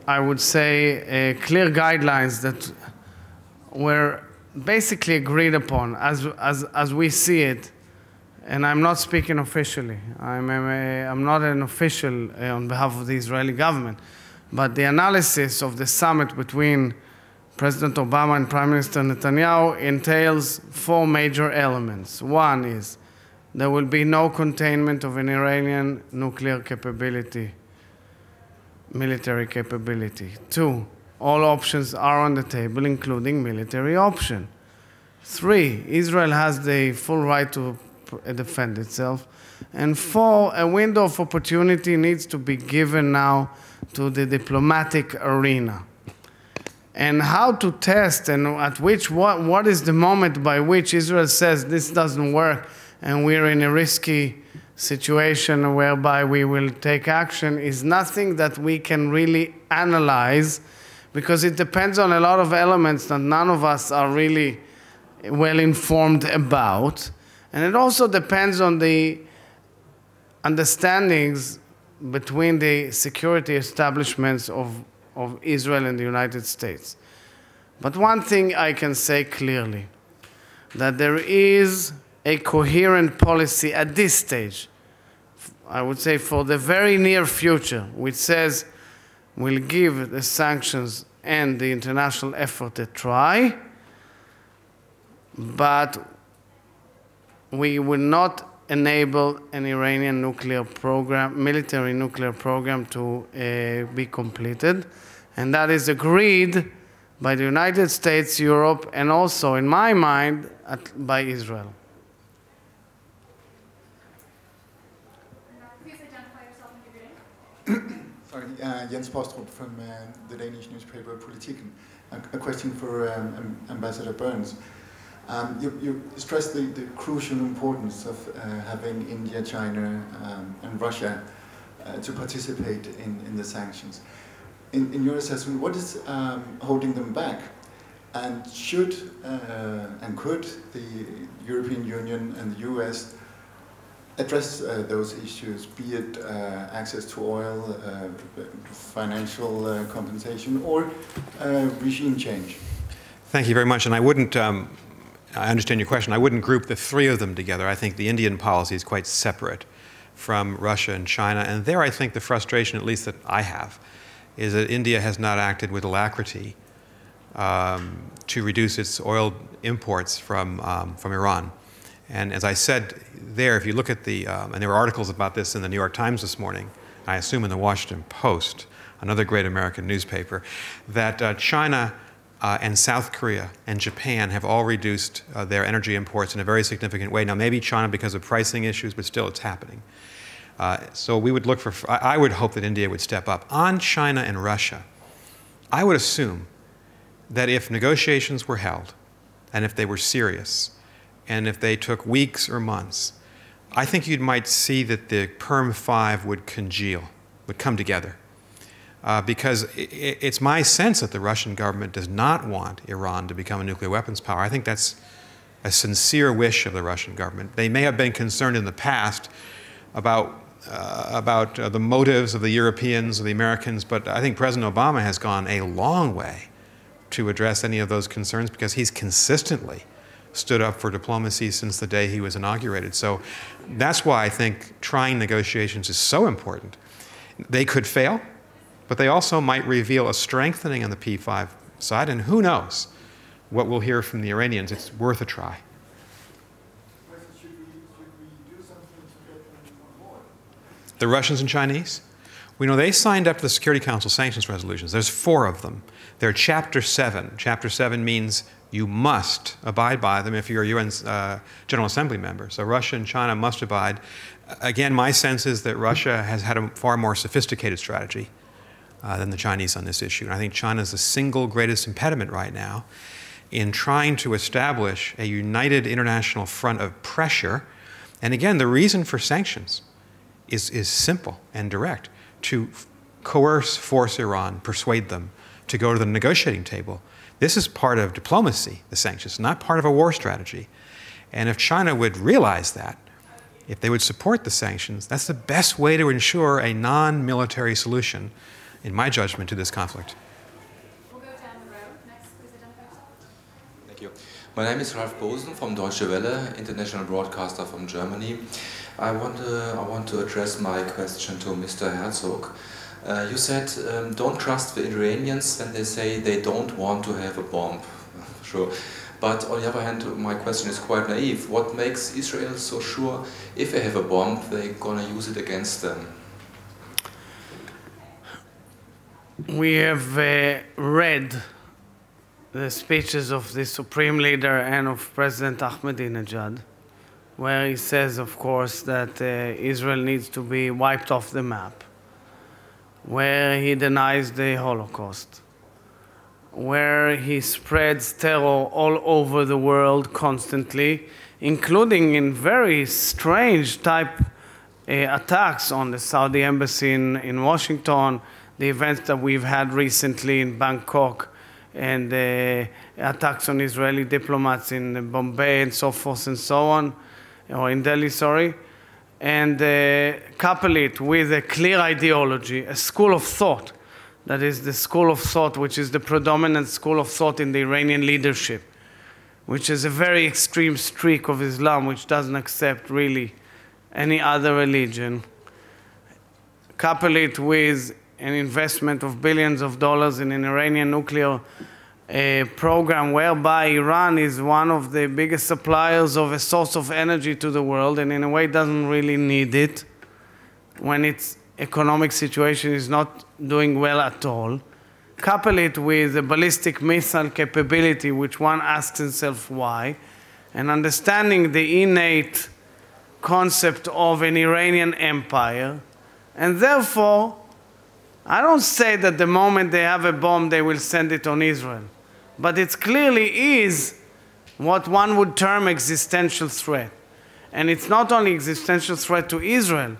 I would say, clear guidelines that were basically agreed upon as we see it, and I'm not speaking officially. I'm not an official on behalf of the Israeli government, but the analysis of the summit between President Obama and Prime Minister Netanyahu entails four major elements. One is there will be no containment of an Iranian nuclear capability, military capability. Two, all options are on the table, including military option. Three, Israel has the full right to defend itself. And four, a window of opportunity needs to be given now to the diplomatic arena. And how to test and at which, what is the moment by which Israel says this doesn't work and we're in a risky situation whereby we will take action is nothing that we can really analyze, because it depends on a lot of elements that none of us are really well informed about. And it also depends on the understandings between the security establishments of Israel and the United States. But one thing I can say clearly, that there is a coherent policy at this stage, I would say for the very near future, which says we'll give the sanctions and the international effort a try, but we will not enable an Iranian nuclear program, military nuclear program to be completed. And that is agreed by the United States, Europe, and also, in my mind, by Israel. Please identify yourself and your name. Sorry, Jens Postrup from the Danish newspaper Politiken. A question for Ambassador Burns. You stressed the crucial importance of having India, China, and Russia to participate in the sanctions. In your assessment, what is holding them back? And should and could the European Union and the US address those issues, be it access to oil, financial compensation, or regime change? Thank you very much. And I wouldn't, I understand your question, I wouldn't group the three of them together. I think the Indian policy is quite separate from Russia and China. And there I think the frustration, at least that I have, is that India has not acted with alacrity to reduce its oil imports from Iran. And as I said there, if you look at the, and there were articles about this in the New York Times this morning, I assume in the Washington Post, another great American newspaper, that China and South Korea and Japan have all reduced their energy imports in a very significant way. Now, maybe China because of pricing issues, but still it's happening. So we would look for, I would hope that India would step up. On China and Russia, I would assume that if negotiations were held, and if they were serious, and if they took weeks or months, I think you might see that the Perm 5 would congeal, would come together. Because it's my sense that the Russian government does not want Iran to become a nuclear weapons power. I think that's a sincere wish of the Russian government. They may have been concerned in the past about the motives of the Europeans or the Americans, but I think President Obama has gone a long way to address any of those concerns because he's consistently stood up for diplomacy since the day he was inaugurated. So that's why I think trying negotiations is so important. They could fail, but they also might reveal a strengthening on the P5 side, and who knows what we'll hear from the Iranians. It's worth a try. The Russians and Chinese? We know they signed up to the Security Council sanctions resolutions. There's 4 of them. They're Chapter 7. Chapter 7 means you must abide by them if you're a UN General Assembly member. So Russia and China must abide. Again, my sense is that Russia has had a far more sophisticated strategy than the Chinese on this issue. And I think China is the single greatest impediment right now in trying to establish a united international front of pressure. And again, the reason for sanctions is simple and direct: to coerce, force Iran, persuade them to go to the negotiating table. This is part of diplomacy, the sanctions, not part of a war strategy. And if China would realize that, if they would support the sanctions, that's the best way to ensure a non-military solution, in my judgment, to this conflict. We'll go down the road. Next, please identify yourself. Thank you. My name is Ralf Bosen from Deutsche Welle, international broadcaster from Germany. I want to address my question to Mr. Herzog. You said don't trust the Iranians when they say they don't want to have a bomb. Sure. But on the other hand, my question is quite naive. What makes Israel so sure if they have a bomb, they're going to use it against them? We have read the speeches of the Supreme Leader and of President Ahmadinejad, where he says, of course, that Israel needs to be wiped off the map, where he denies the Holocaust, where he spreads terror all over the world constantly, including in very strange type attacks on the Saudi embassy in Washington, the events that we've had recently in Bangkok, and attacks on Israeli diplomats in Bombay and so forth and so on, or in Delhi, sorry, and couple it with a clear ideology, a school of thought, that is the school of thought which is the predominant school of thought in the Iranian leadership, which is a very extreme streak of Islam which doesn't accept really any other religion. Couple it with an investment of billions of dollars in an Iranian nuclear program whereby Iran is one of the biggest suppliers of a source of energy to the world, and in a way doesn't really need it when its economic situation is not doing well at all. Couple it with a ballistic missile capability, which one asks himself why, and understanding the innate concept of an Iranian empire, and therefore I don't say that the moment they have a bomb they will send it on Israel. But it clearly is what one would term existential threat. And it's not only existential threat to Israel,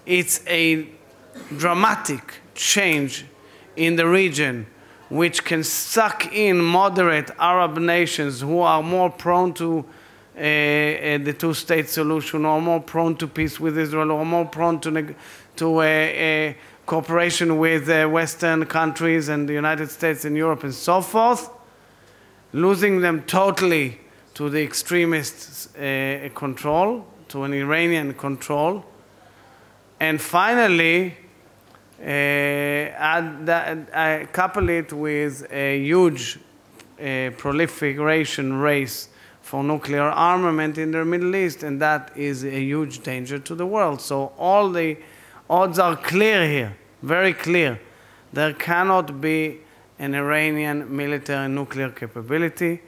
it's a dramatic change in the region which can suck in moderate Arab nations who are more prone to the two-state solution, or more prone to peace with Israel, or more prone to cooperation with Western countries and the United States and Europe and so forth, losing them totally to the extremist control, to an Iranian control. And finally, couple it with a huge proliferation race for nuclear armament in the Middle East, and that is a huge danger to the world. So all the odds are clear here, very clear. There cannot be an Iranian military nuclear capability,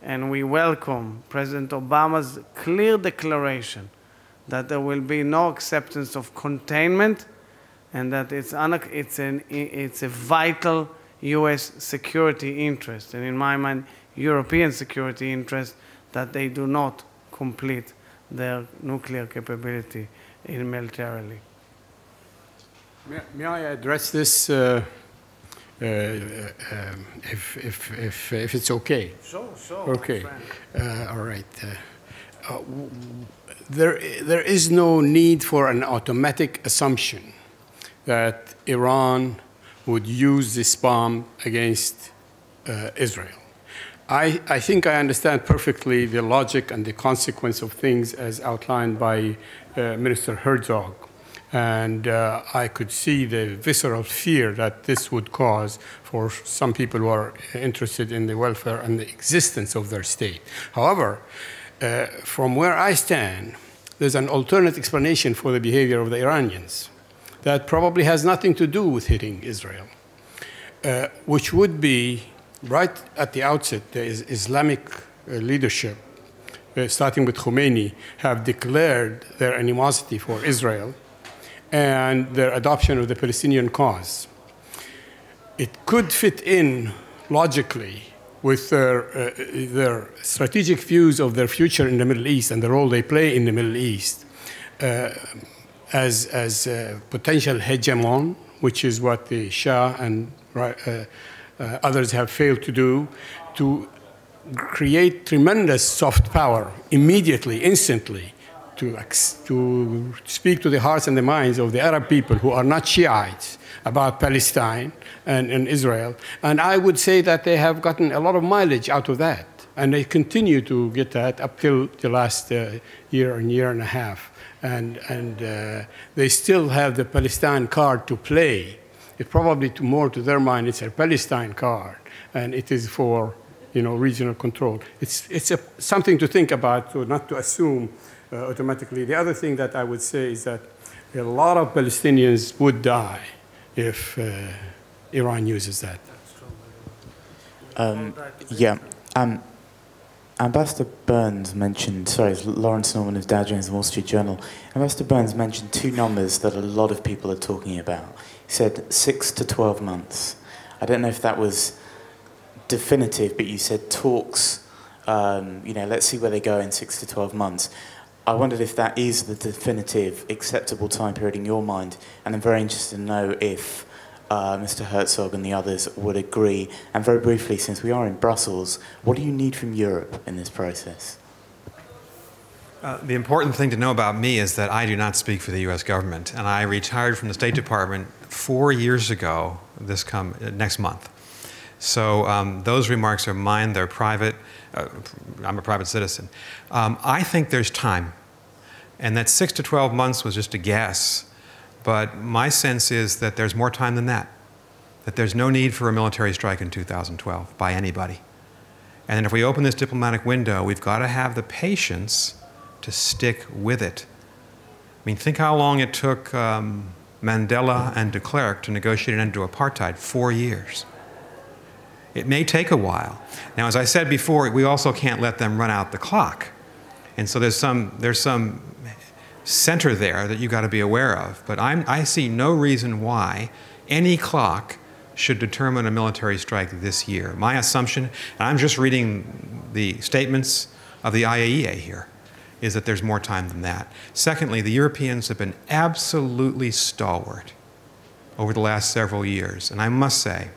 and we welcome President Obama's clear declaration that there will be no acceptance of containment, and that it's a vital US security interest, and in my mind, European security interest, that they do not complete their nuclear capability militarily. May I address this if it's okay? Sure. Okay. All right. There is no need for an automatic assumption that Iran would use this bomb against Israel. I think I understand perfectly the logic and the consequence of things as outlined by Minister Herzog. And I could see the visceral fear that this would cause for some people who are interested in the welfare and the existence of their state. However, from where I stand, there's an alternate explanation for the behavior of the Iranians that probably has nothing to do with hitting Israel, which would be right at the outset, the Islamic leadership, starting with Khomeini, have declared their animosity for Israel and their adoption of the Palestinian cause. It could fit in logically with their strategic views of their future in the Middle East and the role they play in the Middle East as a potential hegemon, which is what the Shah and others have failed to do, to create tremendous soft power immediately, instantly, to speak to the hearts and the minds of the Arab people who are not Shiites about Palestine and Israel. And I would say that they have gotten a lot of mileage out of that. And they continue to get that up till the last year and a half. And they still have the Palestine card to play. It probably more to their mind, it's a Palestine card, and it is for regional control. It's something to think about, so not to assume automatically. The other thing that I would say is that a lot of Palestinians would die if Iran uses that. Ambassador Burns mentioned, Lawrence Norman of Dow Jones and Wall Street Journal. Ambassador Burns mentioned two numbers that a lot of people are talking about. He said 6 to 12 months. I don't know if that was definitive, but you said talks, let's see where they go in 6 to 12 months. I wondered if that is the definitive, acceptable time period in your mind, and I'm very interested to know if Mr. Herzog and the others would agree. And very briefly, since we are in Brussels, what do you need from Europe in this process? The important thing to know about me is that I do not speak for the U.S. government, and I retired from the State Department 4 years ago, next month. So those remarks are mine, they're private. I'm a private citizen. I think there's time, and that 6 to 12 months was just a guess, but my sense is that there's more time than that there's no need for a military strike in 2012 by anybody. And if we open this diplomatic window, we've got to have the patience to stick with it. I mean, think how long it took Mandela and de Klerk to negotiate an end to apartheid, 4 years. It may take a while. Now, as I said before, we also can't let them run out the clock. And so there's some center there that you've got to be aware of. But I see no reason why any clock should determine a military strike this year. My assumption, and I'm just reading the statements of the IAEA here, is that there's more time than that. Secondly, the Europeans have been absolutely stalwart over the last several years. And I must say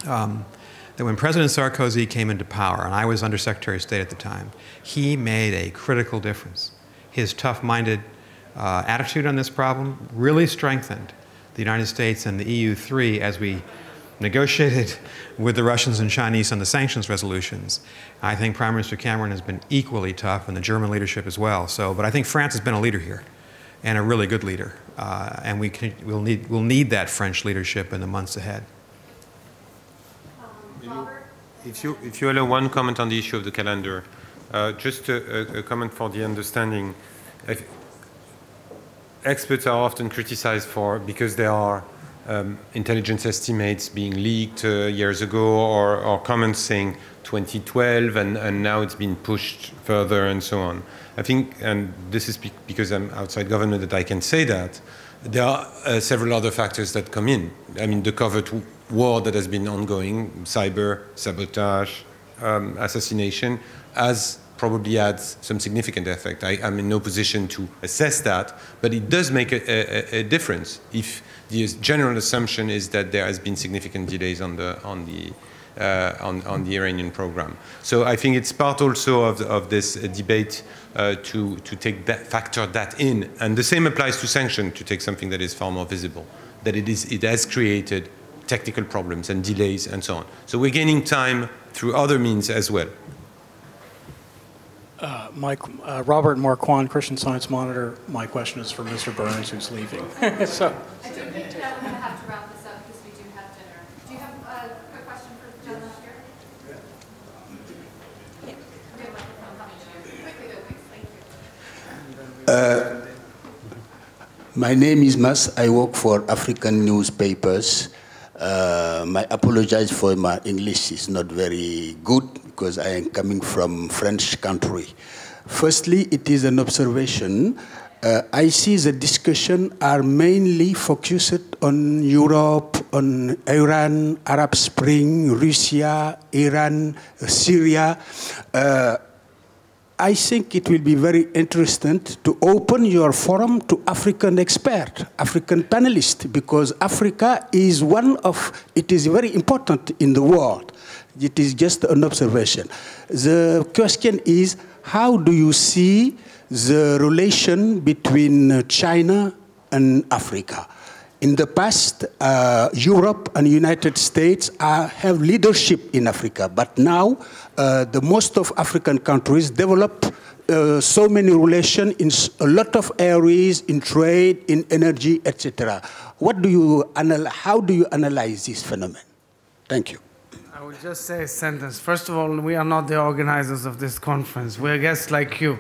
that when President Sarkozy came into power, and I was Under Secretary of State at the time, he made a critical difference. His tough-minded attitude on this problem really strengthened the United States and the EU3 as we negotiated with the Russians and Chinese on the sanctions resolutions. I think Prime Minister Cameron has been equally tough, and the German leadership as well. But I think France has been a leader here, and a really good leader. And we'll need that French leadership in the months ahead. If you allow one comment on the issue of the calendar, just a comment for the understanding. Experts are often criticized because there are intelligence estimates being leaked years ago, or comments saying 2012, and now it's been pushed further and so on. I think, and this is because I'm outside government that I can say that, there are several other factors that come in. I mean, the covert war that has been ongoing, cyber, sabotage, assassination, has probably had some significant effect. I'm in no position to assess that, but it does make a difference if the general assumption is that there has been significant delays on the Iranian program. So I think it's part also of this debate to factor that in, and the same applies to sanctions, to take something that is far more visible, that it has created technical problems and delays and so on. So we're gaining time through other means as well. Robert Marquand, Christian Science Monitor. My question is for Mr. Burns, who's leaving. So. I do think that we're going to have to wrap this up because we do have dinner. Do you have a question for the gentleman here? Yeah. We have a microphone coming to you. Quickly though, please. Thank you. My name is Mas. I work for African newspapers. I apologize for my English is not very good because I am coming from French country. Firstly, it is an observation. I see the discussion are mainly focused on Europe, on Iran, Arab Spring, Russia, Iran, Syria. I think it will be very interesting to open your forum to African experts, African panelists, because Africa is it is very important in the world. It is just an observation. The question is, how do you see the relation between China and Africa? In the past, Europe and United States have leadership in Africa, but now the most of African countries develop so many relations in a lot of areas, in trade, in energy, etc. How do you analyze this phenomenon? Thank you. I will just say a sentence. First of all, we are not the organizers of this conference. We're guests like you.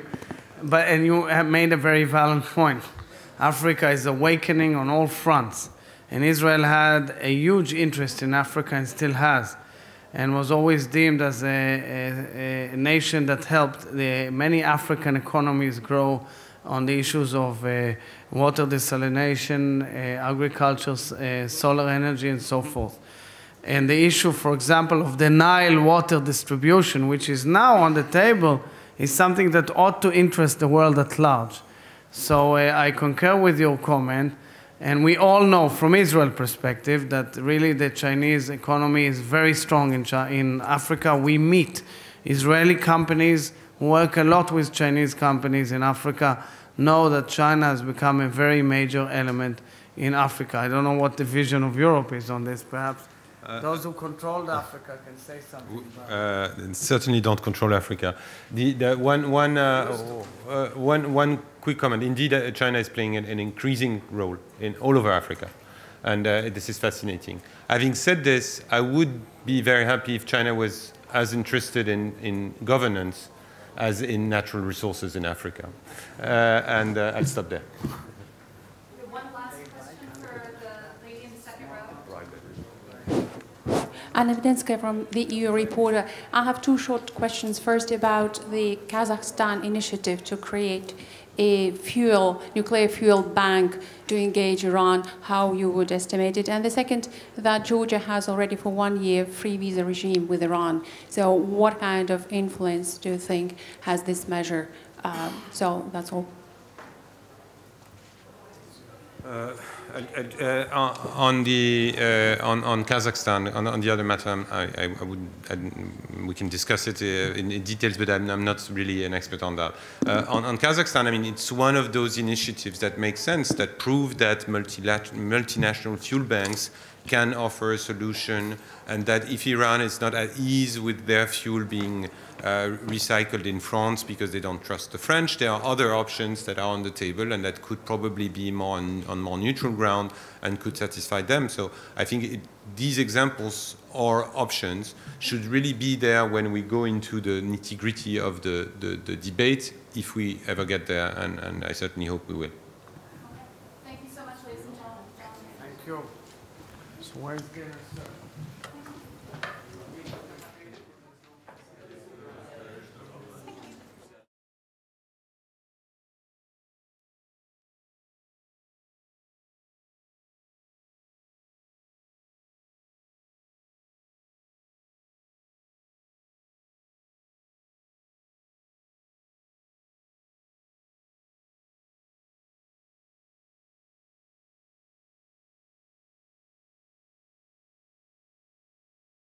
And you have made a very valid point. Africa is awakening on all fronts. And Israel had a huge interest in Africa and still has, and was always deemed as a nation that helped many African economies grow on the issues of water desalination, agriculture, solar energy, and so forth. And the issue, for example, of the Nile water distribution, which is now on the table, is something that ought to interest the world at large. So I concur with your comment, and we all know from Israel perspective that really the Chinese economy is very strong in Africa. We meet Israeli companies who work a lot with Chinese companies in Africa, know that China has become a very major element in Africa. I don't know what the vision of Europe is on this, perhaps. Those who control Africa can say something about it. Certainly don't control Africa. One quick comment. Indeed, China is playing an increasing role in all over Africa, and this is fascinating. Having said this, I would be very happy if China was as interested in governance as in natural resources in Africa. And I'll stop there. Anna Videnska from the EU Reporter. I have two short questions. First, about the Kazakhstan initiative to create a nuclear fuel bank to engage Iran, how you would estimate it. And the second, that Georgia has already for 1 year free visa regime with Iran. So what kind of influence do you think has this measure? So that's all. On Kazakhstan, on the other matter, we can discuss it in details, but I'm not really an expert on that. On Kazakhstan, I mean, it's one of those initiatives that make sense, that prove that multinational fuel banks can offer a solution, and that if Iran is not at ease with their fuel being recycled in France because they don't trust the French, there are other options that are on the table and that could probably be on more neutral ground and could satisfy them. So I think these examples or options should really be there when we go into the nitty-gritty of the debate, if we ever get there, and I certainly hope we will. Thank you so much, ladies and gentlemen. Thank you. So where's dinner, sir?